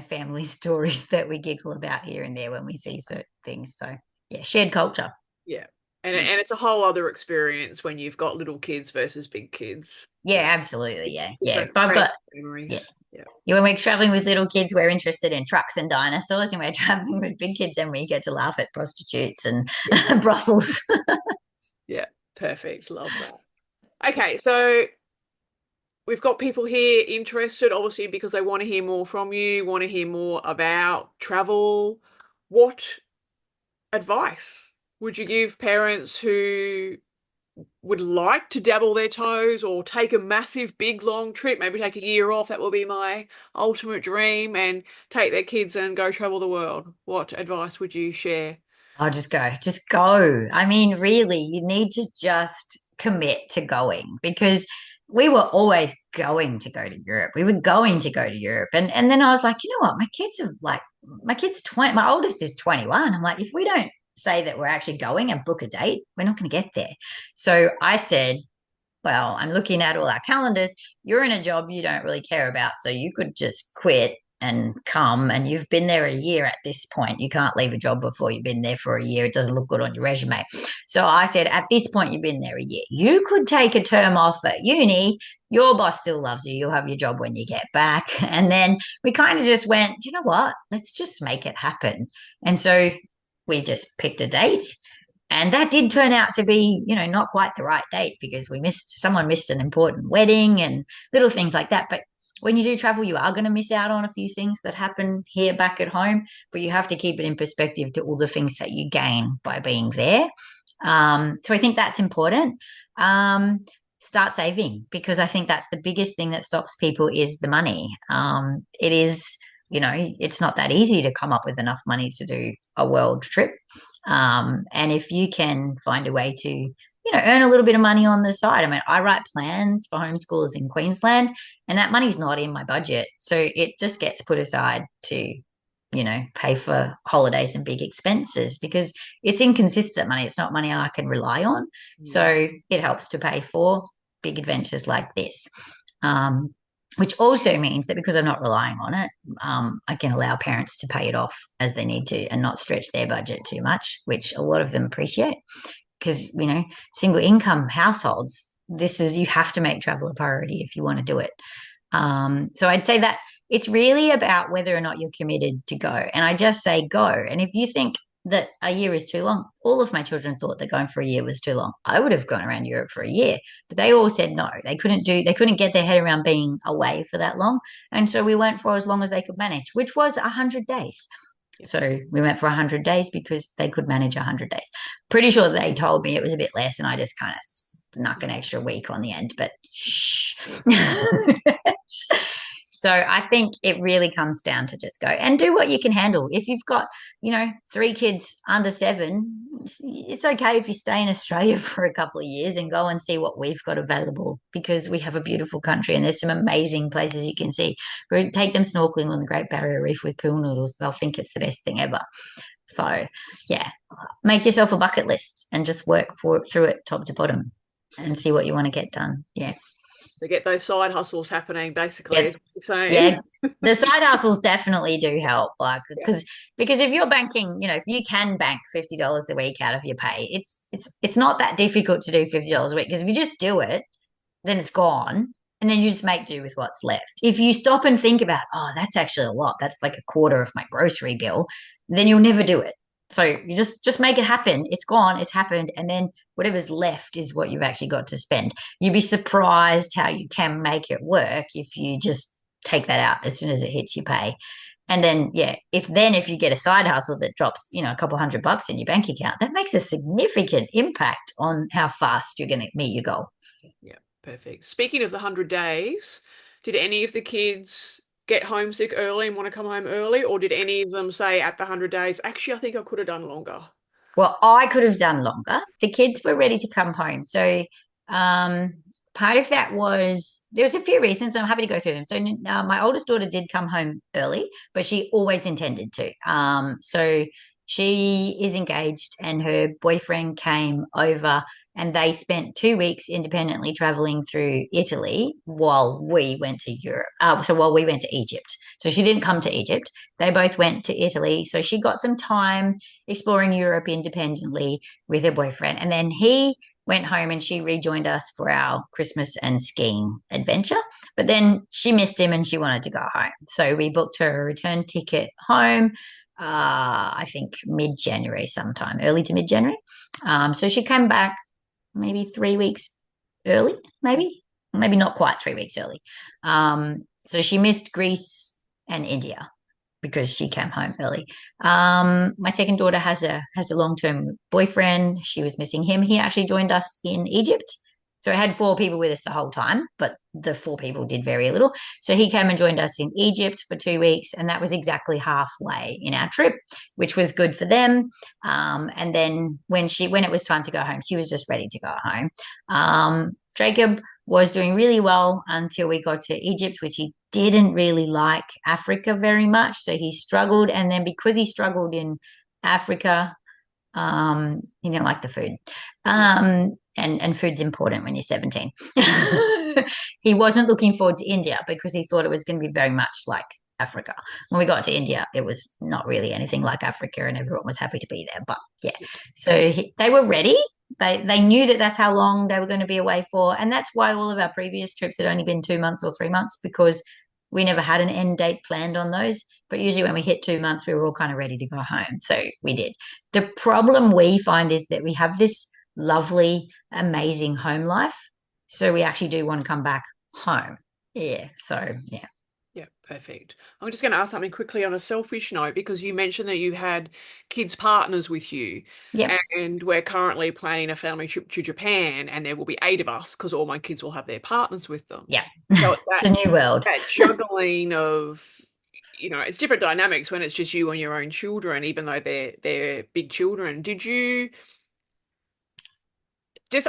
family stories that we giggle about here and there when we see certain things. So yeah, shared culture. Yeah. And Yeah. and it's a whole other experience when you've got little kids versus big kids. Yeah, Yeah. absolutely. Yeah. Yeah. Different If I've great got, yeah. memories. Yeah. Yeah, when we're traveling with little kids, we're interested in trucks and dinosaurs, and we're traveling with big kids, and we get to laugh at prostitutes and Yeah. brothels. Yeah. Perfect. Love that. Okay, so we've got people here interested, obviously, because they want to hear more from you, want to hear more about travel. What advice would you give parents who would like to dabble their toes or take a massive, big, long trip, maybe take a year off? That will be my ultimate dream, and take their kids and go travel the world. What advice would you share? I'll just go, just go. I mean, really, you need to just commit to going because we were always going to go to Europe. We were going to go to Europe. And then I was like, you know what? My kid's 20, my oldest is 21. I'm like, if we don't say that we're actually going and book a date, we're not going to get there. So I said, well, I'm looking at all our calendars. You're in a job you don't really care about, so you could just quit and come, and you've been there a year at this point. You can't leave a job before you've been there for a year. It doesn't look good on your resume. So I said, at this point, you've been there a year. You could take a term off at uni. Your boss still loves you. You'll have your job when you get back. And then we kind of just went, you know what? Let's just make it happen. And so we just picked a date, and that did turn out to be, not quite the right date because someone missed an important wedding and little things like that. But when you do travel, you are going to miss out on a few things that happen here back at home, but you have to keep it in perspective to all the things that you gain by being there. So I think that's important. Um, Start saving, because I think that's the biggest thing that stops people is the money. It is, it's not that easy to come up with enough money to do a world trip. And if you can find a way to, earn a little bit of money on the side. I mean, I write plans for homeschoolers in Queensland, and that money's not in my budget. So it just gets put aside to, pay for holidays and big expenses, because it's inconsistent money. It's not money I can rely on. Mm. So it helps to pay for big adventures like this. Um, which also means that because I'm not relying on it, I can allow parents to pay it off as they need to and not stretch their budget too much, which a lot of them appreciate. Because, single income households, you have to make travel a priority if you want to do it. So I'd say that it's really about whether or not you're committed to go. And I just say go. And if you think that a year is too long, all of my children thought that going for a year was too long. I would have gone around Europe for a year, but they all said no. They couldn't get their head around being away for that long. And so we went for as long as they could manage, which was 100 days. Yep. So we went for 100 days because they could manage 100 days. Pretty sure they told me it was a bit less, and I just kind of snuck an extra week on the end, but shh. So I think it really comes down to just go and do what you can handle. If you've got, 3 kids under 7, it's okay if you stay in Australia for a couple of years and go and see what we've got available, because we have a beautiful country and there's some amazing places you can see. Take them snorkeling on the Great Barrier Reef with pool noodles. They'll think it's the best thing ever. So, yeah, make yourself a bucket list and just work through it top to bottom and see what you want to get done. Yeah. To get those side hustles happening, basically, Yeah. is what you're saying. Yeah, the side hustles definitely do help. Like, Yeah. because if you're banking, if you can bank $50 a week out of your pay, it's not that difficult to do $50 a week, because if you just do it, then it's gone, and then you just make do with what's left. If you stop and think about, oh, that's actually a lot. That's like a quarter of my grocery bill, then you'll never do it. So you just make it happen. It's gone, it's happened, and then whatever's left is what you've actually got to spend. You'd be surprised how you can make it work if you just take that out as soon as it hits your pay. And then, yeah, if you get a side hustle that drops, a couple $100 in your bank account, that makes a significant impact on how fast you're going to meet your goal. Yeah, perfect. Speaking of the 100 days, did any of the kids get homesick early and want to come home early, or did any of them say at the 100 days, actually, I think I could have done longer? Well, I could have done longer. The kids were ready to come home. So, um, part of that was there was a few reasons. I'm happy to go through them. So, my oldest daughter did come home early, but she always intended to. So she is engaged, and her boyfriend came over, and they spent 2 weeks independently traveling through Italy while we went to Europe. So while we went to Egypt. So she didn't come to Egypt. They both went to Italy. So she got some time exploring Europe independently with her boyfriend. And then he went home and she rejoined us for our Christmas and skiing adventure. But then she missed him and she wanted to go home. So we booked her a return ticket home, I think mid January sometime, early to mid January. So she came back maybe 3 weeks early, maybe not quite 3 weeks early. So she missed Greece and India because she came home early. My second daughter has a long term boyfriend. She was missing him. He actually joined us in Egypt. So I had 4 people with us the whole time, but the 4 people did very little. So he came and joined us in Egypt for 2 weeks, and that was exactly halfway in our trip, which was good for them. And then when it was time to go home, she was just ready to go home. Jacob was doing really well until we got to Egypt, which he didn't really like Africa very much. So he struggled. And then because he struggled in Africa, he didn't like the food. Yeah. And food's important when you're 17. He wasn't looking forward to India because he thought it was going to be very much like Africa. When we got to India, it was not really anything like Africa, and everyone was happy to be there. But yeah, so they were ready. They knew that that's how long they were going to be away for, and that's why all of our previous trips had only been 2 months or 3 months, because we never had an end date planned on those. But usually when we hit 2 months, we were all kind of ready to go home. So we did. The problem we find is that we have this lovely, amazing home life. So we actually do want to come back home. Yeah. So yeah. Yeah, Perfect. I'm just going to ask something quickly on a selfish note because you mentioned that you had kids' partners with you, Yep. and we're currently planning a family trip to Japan, and there will be eight of us because all my kids will have their partners with them. Yep. So it's It's a new world. that juggling of, it's different dynamics when it's just you and your own children, even though they're big children. Did you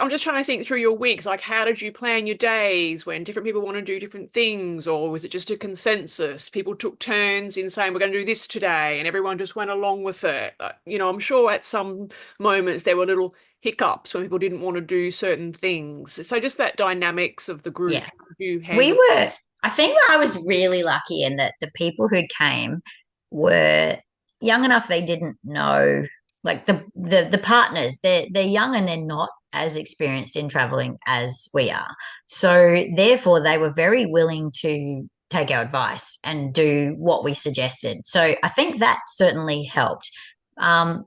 I'm just trying to think through your weeks. Like, how did you plan your days when different people want to do different things? Or was it just a consensus? People took turns in saying, we're going to do this today, and everyone just went along with it. I'm sure at some moments there were little hiccups when people didn't want to do certain things. So just that dynamics of the group, Yeah. how did you We handle? were, I think I was really lucky in that the people who came were young enough they didn't know, like the partners, they're young and they're not as experienced in traveling as we are. So therefore they were very willing to take our advice and do what we suggested. So I think that certainly helped. Um,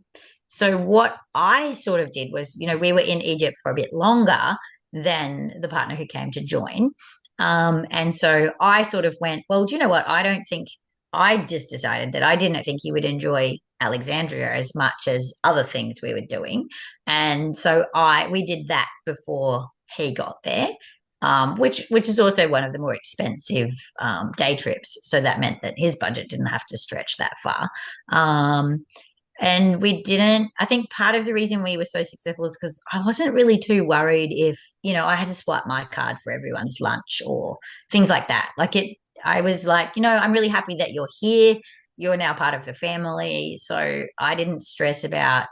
so what I sort of did was, we were in Egypt for a bit longer than the partner who came to join. And so I sort of went, well, do you know what? I just decided that I didn't think he would enjoy Alexandria as much as other things we were doing. And so we did that before he got there. Which is also one of the more expensive day trips. So that meant that his budget didn't have to stretch that far. Um, and we didn't, I think part of the reason we were so successful is because I wasn't really too worried if, I had to swipe my card for everyone's lunch or things like that. I was like, I'm really happy that you're here. You're now part of the family. So I didn't stress about,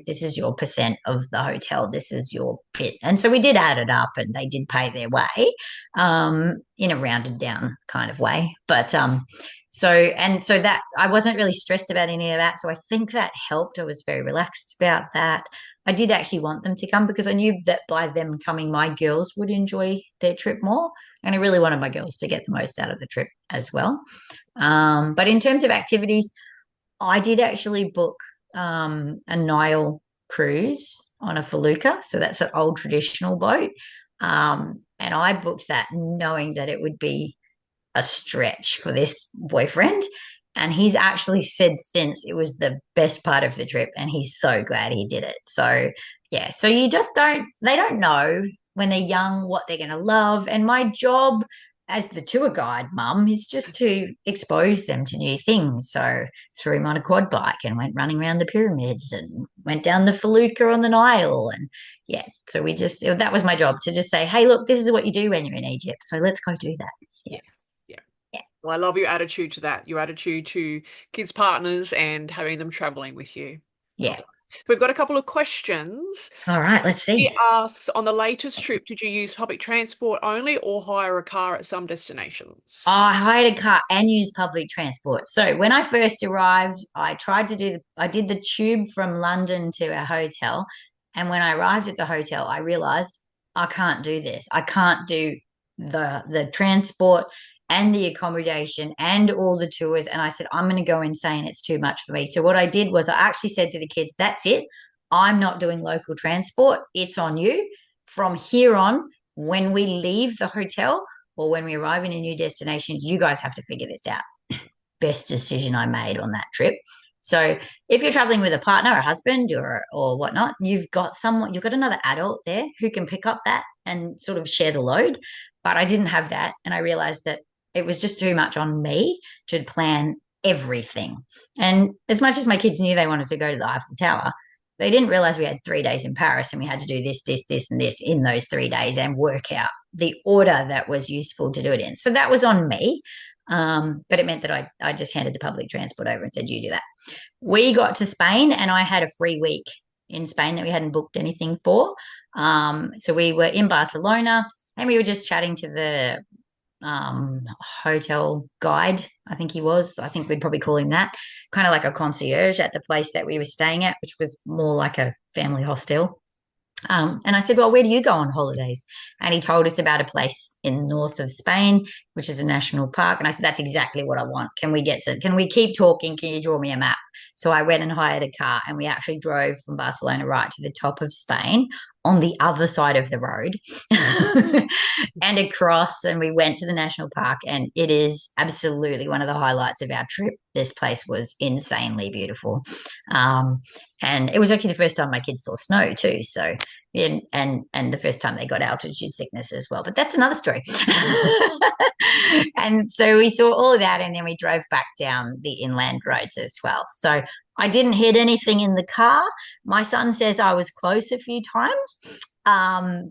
this is your percent of the hotel, this is your bit. And so we did add it up and they did pay their way, in a rounded down kind of way. So that I wasn't really stressed about any of that. So I think that helped. I was very relaxed about that. I did actually want them to come because I knew that by them coming, my girls would enjoy their trip more. And I really wanted my girls to get the most out of the trip as well. But in terms of activities, I did actually book a Nile cruise on a felucca. So that's an old traditional boat. And I booked that knowing that it would be a stretch for this boyfriend. And he's actually said since it was the best part of the trip and he's so glad he did it. So, yeah, so they don't know when they're young what they're going to love. And my job as the tour guide mum is just to expose them to new things. So, threw him on a quad bike and went running around the pyramids and went down the felucca on the Nile. And yeah, so that was my job to just say, hey, look, this is what you do when you're in Egypt. So let's go do that. Yeah. Yes. Yeah. Yeah. Well, I love your attitude to that, your attitude to kids' partners and having them traveling with you. Well Yeah. done. We've got a couple of questions. All right, let's He see. asks, on the latest trip, did you use public transport only or hire a car at some destinations? I hired a car and used public transport. So when I first arrived, I did the tube from London to our hotel. And when I arrived at the hotel, I realized I can't do this. I can't do the transport and the accommodation and all the tours. And I said, I'm going to go insane. It's too much for me. So what I did was I actually said to the kids, that's it. I'm not doing local transport. It's on you. From here on, when we leave the hotel, or when we arrive in a new destination, you guys have to figure this out. Best decision I made on that trip. So if you're traveling with a partner, a husband, or whatnot, you've got another adult there who can pick up that and sort of share the load. But I didn't have that, and I realized that it was just too much on me to plan everything. And as much as my kids knew they wanted to go to the Eiffel Tower, they didn't realize we had 3 days in Paris and we had to do this, this, this, and this in those 3 days and work out the order that was useful to do it in. So that was on me. But it meant that I just handed the public transport over and said, you do that. We got to Spain and I had a free week in Spain that we hadn't booked anything for. So we were in Barcelona and we were just chatting to the hotel guide. I think he was. I think we'd probably call him that. Kind of like a concierge at the place that we were staying at, which was more like a family hostel. And I said, well, where do you go on holidays? And he told us about a place in the north of Spain, which is a national park. And I said, that's exactly what I want. Can we keep talking? Can you draw me a map? So I went and hired a car, and we actually drove from Barcelona right to the top of Spain on the other side of the road and across. And we went to the national park, and it is absolutely one of the highlights of our trip. This place was insanely beautiful. Um, and it was actually the first time my kids saw snow too. So, and the first time they got altitude sickness as well. But that's another story. And so we saw all of that, and then we drove back down the inland roads as well. So I didn't hit anything in the car. My son says I was close a few times.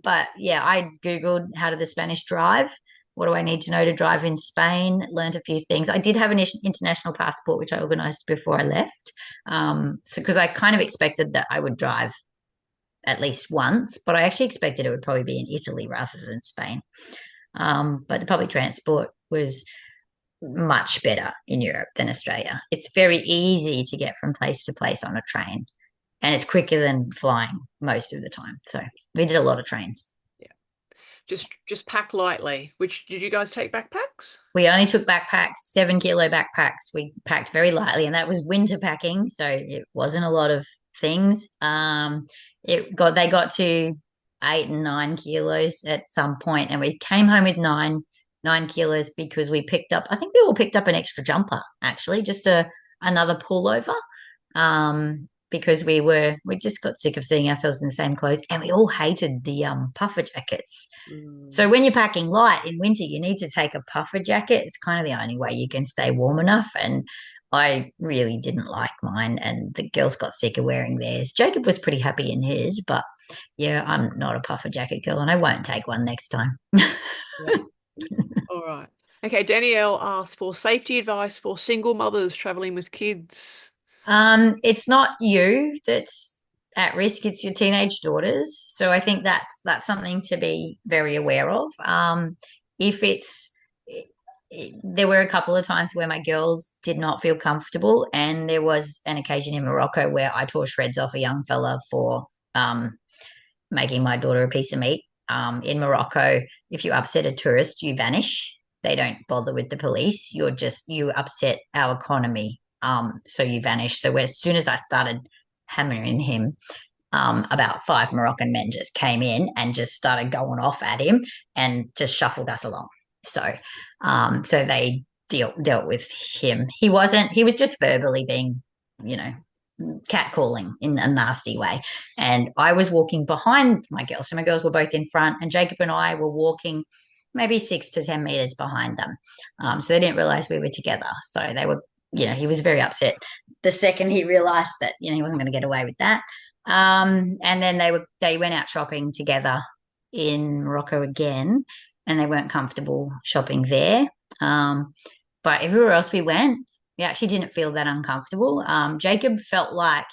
But yeah, I Googled how do the Spanish drive. What do I need to know to drive in Spain? Learned a few things. I did have an international passport, which I organized before I left. So because I kind of expected that I would drive at least once, but I actually expected it would probably be in Italy rather than Spain. But the public transport was much better in Europe than Australia. It's very easy to get from place to place on a train, and it's quicker than flying most of the time. So we did a lot of trains. Yeah. Just pack lightly. Which did you guys take backpacks? We only took backpacks, 7 kilo backpacks. We packed very lightly, and that was winter packing, so it wasn't a lot of things. They got to 8 and 9 kilos at some point, and we came home with nine kilos because we picked up. I think we all picked up an extra jumper, actually, just another pullover. Because we just got sick of seeing ourselves in the same clothes, and we all hated the puffer jackets. So Mm. when you're packing light in winter, you need to take a puffer jacket. It's kind of the only way you can stay warm enough. And I really didn't like mine, and the girls got sick of wearing theirs. Jacob was pretty happy in his, but yeah, I'm not a puffer jacket girl, and I won't take one next time. Yeah. All right. Okay, Danielle asked for safety advice for single mothers traveling with kids. It's not you that's at risk, it's your teenage daughters. So I think that's something to be very aware of. If it's there were a couple of times where my girls did not feel comfortable, and there was an occasion in Morocco where I tore shreds off a young fella for um, making my daughter a piece of meat. In Morocco, if you upset a tourist, you vanish. They don't bother with the police. You upset our economy. So you vanish. So as soon as I started hammering him, about five Moroccan men just came in and just started going off at him and just shuffled us along. So, so they dealt with him. He was just verbally being, you know, catcalling in a nasty way. And I was walking behind my girls. So my girls were both in front, and Jacob and I were walking maybe 6 to 10 meters behind them. So they didn't realize we were together. So they were, he was very upset the second he realized that, he wasn't going to get away with that. And then they went out shopping together in Morocco again, and they weren't comfortable shopping there. But everywhere else we went, we actually didn't feel that uncomfortable. Jacob felt like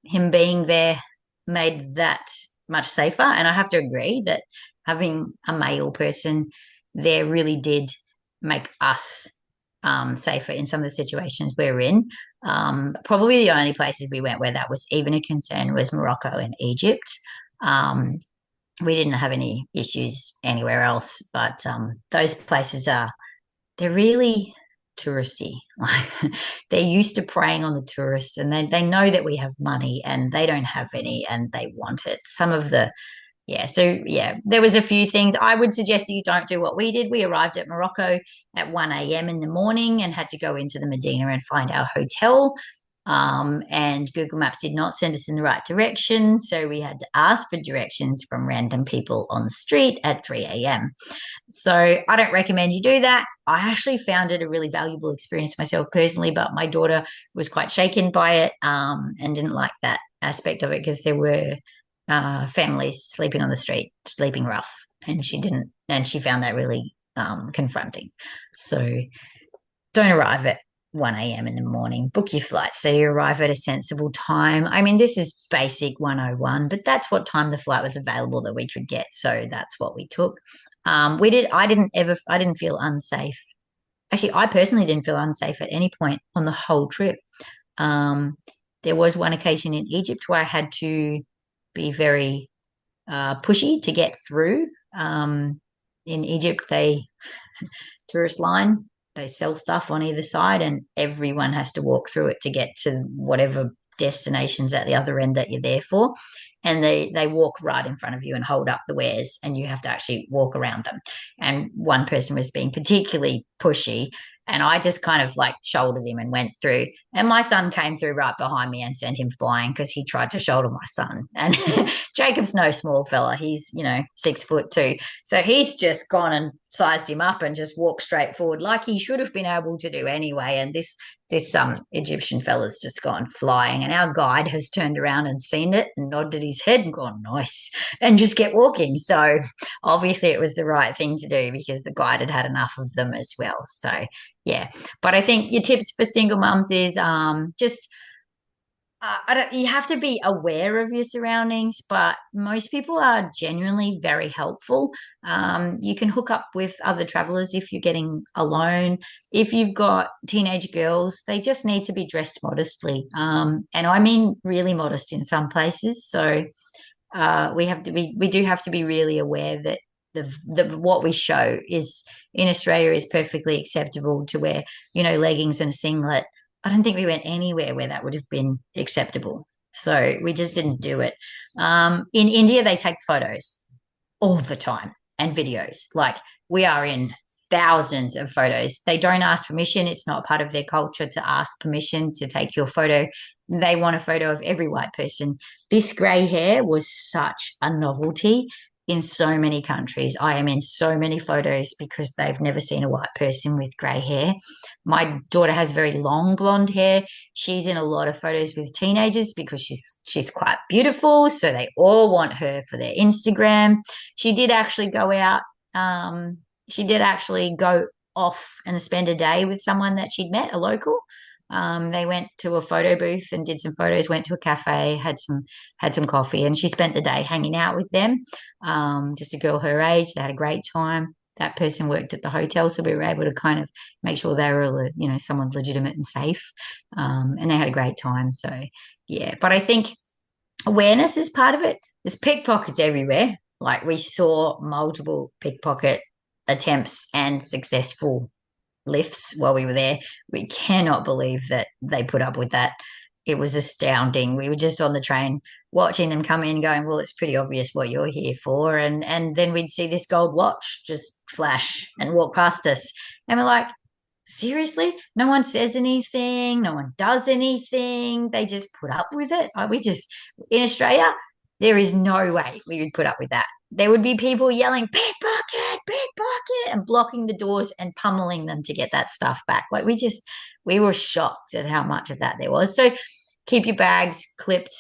him being there made that much safer, and I have to agree that having a male person there really did make us safer in some of the situations we're in. Probably the only places we went where that was even a concern was Morocco and Egypt. We didn't have any issues anywhere else, but those places they're really touristy. Like they're used to preying on the tourists, and they know that we have money and they don't have any, and they want it. There was a few things. I would suggest that you don't do what we did. We arrived at Morocco at 1 a.m. in the morning and had to go into the Medina and find our hotel. And Google Maps did not send us in the right direction. So we had to ask for directions from random people on the street at 3 a.m. So I don't recommend you do that. I actually found it a really valuable experience myself personally, but my daughter was quite shaken by it, and didn't like that aspect of it because there were families sleeping on the street, sleeping rough, and she found that really confronting. So don't arrive at 1 a.m. in the morning. Book your flight so you arrive at a sensible time. I mean, this is basic 101, but that's what time the flight was available that we could get. So that's what we took. I didn't feel unsafe. Actually, I personally didn't feel unsafe at any point on the whole trip. Um, there was one occasion in Egypt where I had to be very pushy to get through. In Egypt, they tourist line. they sell stuff on either side, and everyone has to walk through it to get to whatever destinations at the other end that you're there for. And they walk right in front of you and hold up the wares, and you have to actually walk around them. And one person was being particularly pushy, and I just kind of like shouldered him and went through. And my son came through right behind me and sent him flying because he tried to shoulder my son. And Jacob's no small fella; he's 6'2". So he's just gone and sized him up and just walked straight forward like he should have been able to do anyway. And this Egyptian fella's just gone flying, and our guide has turned around and seen it and nodded his head and gone nice, and just kept walking. So obviously it was the right thing to do because the guide had had enough of them as well. So yeah, but I think your tips for single mums is just I don't, you have to be aware of your surroundings, but most people are genuinely very helpful. You can hook up with other travelers if you're getting alone. If you've got teenage girls, they just need to be dressed modestly. And I mean really modest in some places. So we do have to be really aware that the what we show is in Australia is perfectly acceptable to wear, leggings and a singlet. I don't think we went anywhere where that would have been acceptable. So we just didn't do it. In India, they take photos all the time and videos. Like we are in thousands of photos. They don't ask permission. It's not part of their culture to ask permission to take your photo. They want a photo of every white person. This grey hair was such a novelty in so many countries. I am in so many photos because they've never seen a white person with grey hair. My daughter has very long blonde hair. She's in a lot of photos with teenagers because she's quite beautiful. So they all want her for their Instagram. She did actually go out. She did actually go off and spend a day with someone that she'd met, a local. They went to a photo booth and did some photos. Went to a cafe, had some coffee, and she spent the day hanging out with them. Just a girl her age. They had a great time. That person worked at the hotel, so we were able to kind of make sure they were, someone legitimate and safe. And they had a great time. So yeah, but I think awareness is part of it. There's pickpockets everywhere. Like we saw multiple pickpocket attempts and successful lifts while we were there. We cannot believe that they put up with that. It was astounding. We were just on the train watching them come in, going, "Well, it's pretty obvious what you're here for." And then we'd see this gold watch just flash and walk past us. And we're like, seriously? No one says anything, no one does anything. They just put up with it. In Australia, there is no way we would put up with that. There would be people yelling, pickpocket, pickpocket, and blocking the doors and pummeling them to get that stuff back. We were shocked at how much of that there was. So keep your bags clipped,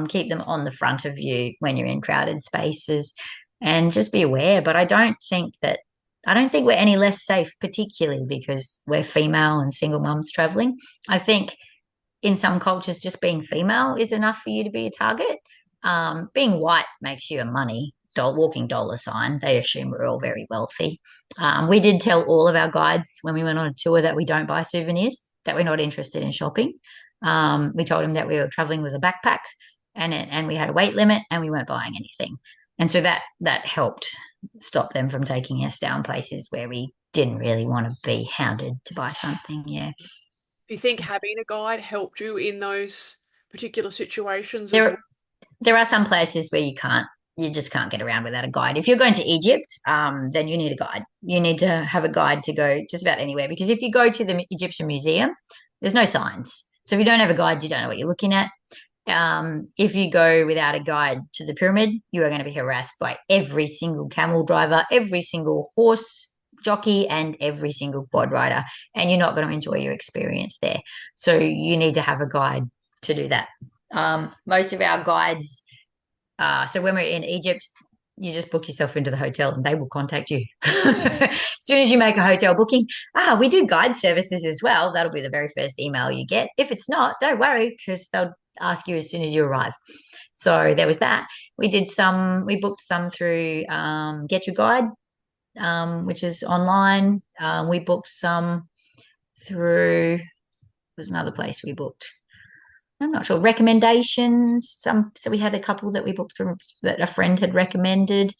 keep them on the front of you when you're in crowded spaces, and just be aware. But I don't think we're any less safe, particularly because we're female and single mums traveling. I think in some cultures, just being female is enough for you to be a target. Being white makes you a walking dollar sign. They assume we're all very wealthy. We did tell all of our guides when we went on a tour that we don't buy souvenirs, that we're not interested in shopping. We told them that we were traveling with a backpack and we had a weight limit and we weren't buying anything. And so that helped stop them from taking us down places where we didn't really want to be hounded to buy something. Yeah. Do you think having a guide helped you in those particular situations as well? There there are some places where you just can't get around without a guide. If you're going to Egypt, then you need a guide. You need to have a guide to go just about anywhere because if you go to the Egyptian Museum, there's no signs. So if you don't have a guide, you don't know what you're looking at. If you go without a guide to the pyramid, you are going to be harassed by every single camel driver, every single horse jockey, and every single quad rider, and you're not going to enjoy your experience there. So you need to have a guide to do that. Most of our guides, so when we're in Egypt, you just book yourself into the hotel and they will contact you. As soon as you make a hotel booking, we do guide services as well. That'll be the very first email you get. If it's not, don't worry because they'll ask you as soon as you arrive. So there was that. We booked some through Get Your Guide, which is online. We booked some through, was another place we booked. I'm not sure. Recommendations. So we had a couple that we booked from that a friend had recommended.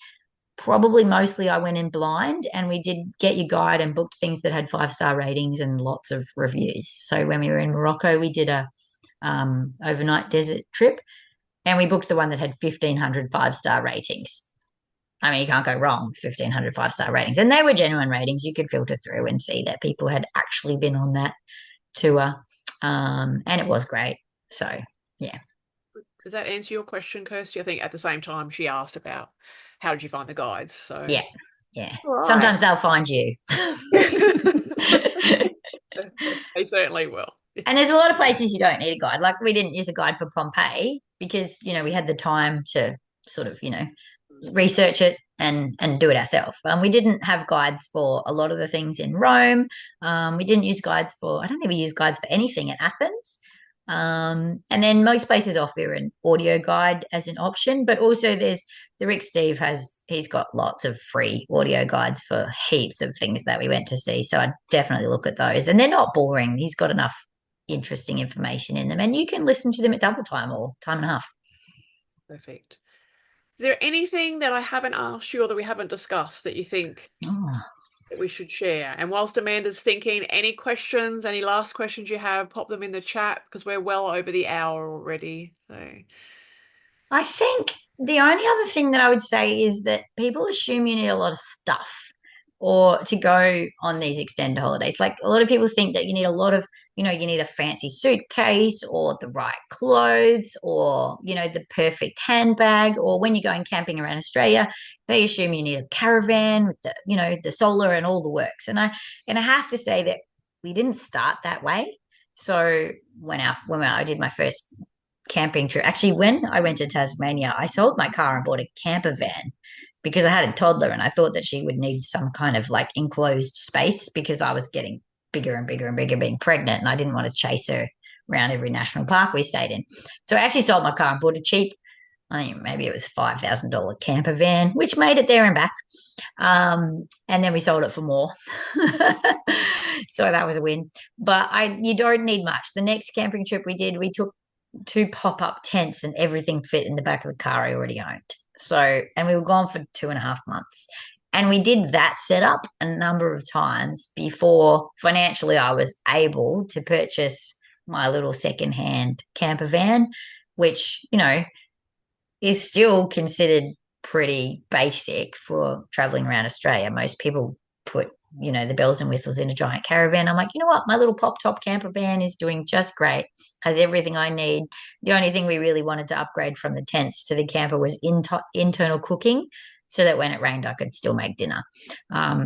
probably mostly I went in blind, and we did get your guide and booked things that had 5-star ratings and lots of reviews. So when we were in Morocco, we did a overnight desert trip, and we booked the one that had 1,500 5-star ratings. I mean, you can't go wrong with 1,500 5-star ratings. And they were genuine ratings. You could filter through and see that people had actually been on that tour. And it was great. So, yeah. Does that answer your question, Kirsty? I think at the same time she asked about how did you find the guides? So, Yeah. Yeah. all right. Sometimes they'll find you. They certainly will. And there's a lot of places you don't need a guide. Like we didn't use a guide for Pompeii because, we had the time to sort of, research it and do it ourselves. We didn't have guides for a lot of the things in Rome. We didn't use guides for, I don't think we used guides for anything in Athens. And then most places offer an audio guide as an option, but also there's the Rick Steve he's got lots of free audio guides for heaps of things that we went to see. So I'd definitely look at those. And they're not boring. He's got enough interesting information in them, and you can listen to them at double time or time and a half. Perfect. Is there anything that I haven't asked you or that we haven't discussed that you think Oh. that we should share? And whilst Amanda's thinking, any questions, any last questions you have, pop them in the chat because we're well over the hour already. So, I think the only other thing that I would say is that people assume you need a lot of stuff or to go on these extended holidays. Like a lot of people think that you need a lot of, you need a fancy suitcase or the right clothes or, the perfect handbag. Or when you're going camping around Australia, they assume you need a caravan with the solar and all the works. And I have to say that we didn't start that way. So when I did my first camping trip. Actually, when I went to Tasmania, I sold my car and bought a camper van because I had a toddler and I thought that she would need some kind of like enclosed space because I was getting bigger and bigger and bigger being pregnant and I didn't want to chase her around every national park we stayed in. So I actually sold my car and bought a cheap, I think maybe it was $5,000 camper van, which made it there and back. And then we sold it for more. So that was a win. But you don't need much. The next camping trip we did, we took 2 pop-up tents and everything fit in the back of the car I already owned. So, and we were gone for 2.5 months. And we did that setup a number of times before financially I was able to purchase my little secondhand camper van, which, is still considered pretty basic for traveling around Australia. Most people put, the bells and whistles in a giant caravan. I'm like, you know what? My little pop top camper van is doing just great, has everything I need. The only thing we really wanted to upgrade from the tents to the camper was internal cooking so that when it rained, I could still make dinner.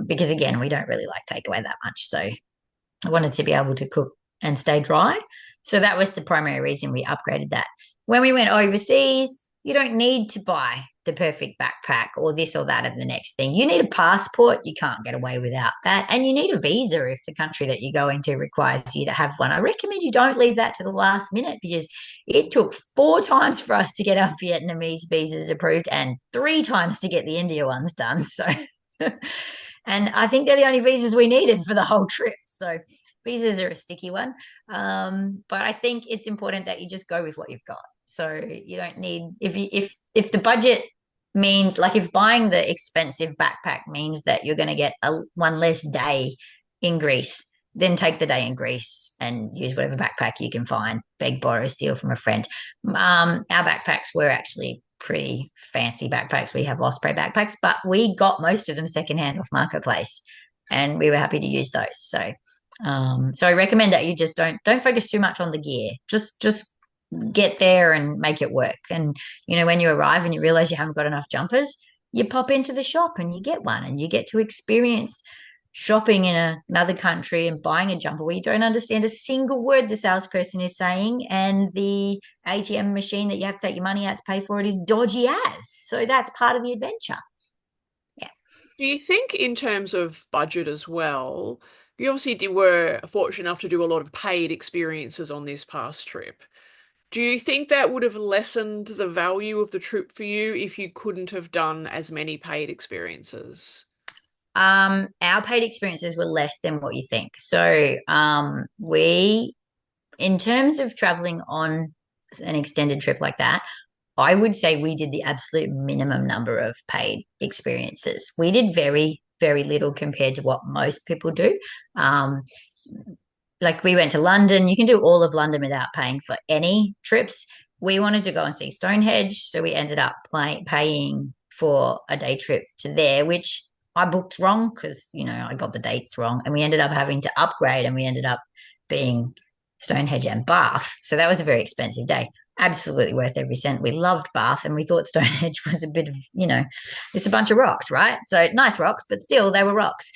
Because again, we don't really like takeaway that much. So I wanted to be able to cook and stay dry. So that was the primary reason we upgraded that. When we went overseas, you don't need to buy the perfect backpack or this or that and the next thing. You need a passport. You can't get away without that. And you need a visa if the country that you're going to requires you to have one. I recommend you don't leave that to the last minute because it took 4 times for us to get our Vietnamese visas approved and 3 times to get the India ones done. So, and I think they're the only visas we needed for the whole trip. So, visas are a sticky one. But I think it's important that you just go with what you've got. So you don't need if the budget means like if buying the expensive backpack means that you're going to get one less day in Greece, then take the day in Greece and use whatever backpack you can find, beg, borrow, steal from a friend. Our backpacks were actually pretty fancy backpacks. We have Osprey backpacks, but we got most of them secondhand off Marketplace, and we were happy to use those. So I recommend that you just don't focus too much on the gear. Just get there and make it work. And when you arrive and you realize you haven't got enough jumpers, you pop into the shop and you get one, and you get to experience shopping in another country and buying a jumper where you don't understand a single word the salesperson is saying, and the ATM machine that you have to take your money out to pay for it is dodgy as. So that's part of the adventure. Yeah. do you think, in terms of budget as well, you obviously were fortunate enough to do a lot of paid experiences on this past trip. Do you think that would have lessened the value of the trip for you if you couldn't have done as many paid experiences? Our paid experiences were less than what you think. So, in terms of traveling on an extended trip like that, I would say we did the absolute minimum number of paid experiences. We did very, very little compared to what most people do. Um, like we went to London. You can do all of London without paying for any trips. We wanted to go and see Stonehenge, so we ended up paying for a day trip to there, which I booked wrong because I got the dates wrong, and we ended up having to upgrade, and we ended up being Stonehenge and Bath. So that was a very expensive day. Absolutely worth every cent. We loved Bath, and we thought Stonehenge was a bit of, it's a bunch of rocks, right? So nice rocks, but still they were rocks.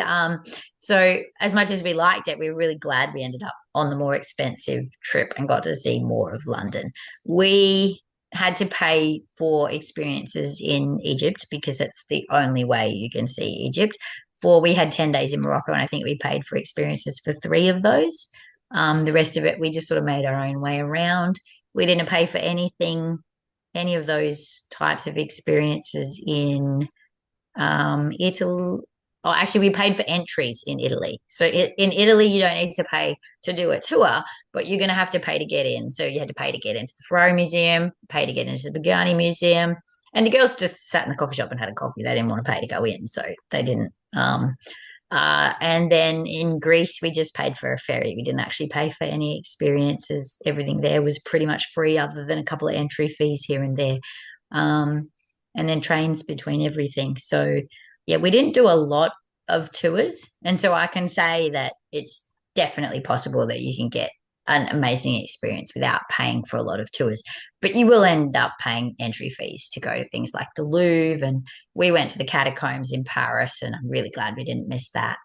um, so as much as we liked it, we were really glad we ended up on the more expensive trip and got to see more of London. We had to pay for experiences in Egypt because it's the only way you can see Egypt. We had 10 days in Morocco, and I think we paid for experiences for three of those. The rest of it, we just sort of made our own way around. We didn't pay for anything, any of those types of experiences in Italy. Oh, actually, we paid for entries in Italy. So in Italy, you don't need to pay to do a tour, but you're going to have to pay to get in. So you had to pay to get into the Ferrari Museum, pay to get into the Pagani Museum, and the girls just sat in the coffee shop and had a coffee. They didn't want to pay to go in, so they didn't. And then in Greece, we just paid for a ferry. We didn't actually pay for any experiences. Everything there was pretty much free, other than a couple of entry fees here and there. Um, and then trains between everything. So, yeah, we didn't do a lot of tours. And so I can say that it's definitely possible that you can get an amazing experience without paying for a lot of tours. But you will end up paying entry fees to go to things like the Louvre, and we went to the catacombs in Paris, and I'm really glad we didn't miss that.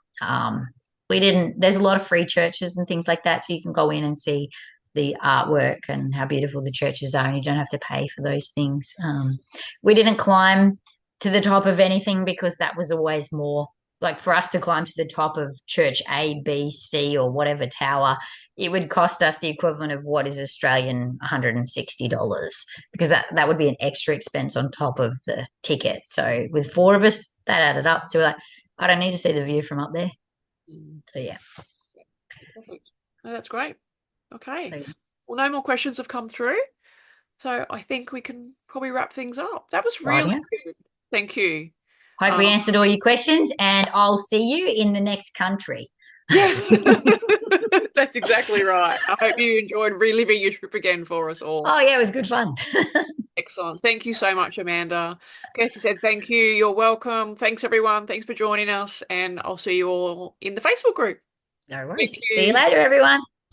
We didn't, there's a lot of free churches and things like that. So you can go in and see the artwork and how beautiful the churches are, and you don't have to pay for those things. We didn't climb to the top of anything because that was always more like for us to climb to the top of church A, B, C, or whatever tower. It would cost us the equivalent of what is Australian $160, because that would be an extra expense on top of the ticket. So with four of us, that added up to like, I don't need to see the view from up there. Mm. So yeah. Perfect. Oh, that's great. Okay. So, Well, no more questions have come through. So I think we can probably wrap things up. That was really right. good. Thank you. Hope we Um, answered all your questions, and I'll see you in the next country. yes, that's exactly right. I hope you enjoyed reliving your trip again for us all. Oh yeah, it was good fun. Excellent. Thank you so much, Amanda. Kirsty said thank you. You're welcome. Thanks, everyone. Thanks for joining us. And I'll see you all in the Facebook group. No Thank worries. See you you. later, everyone.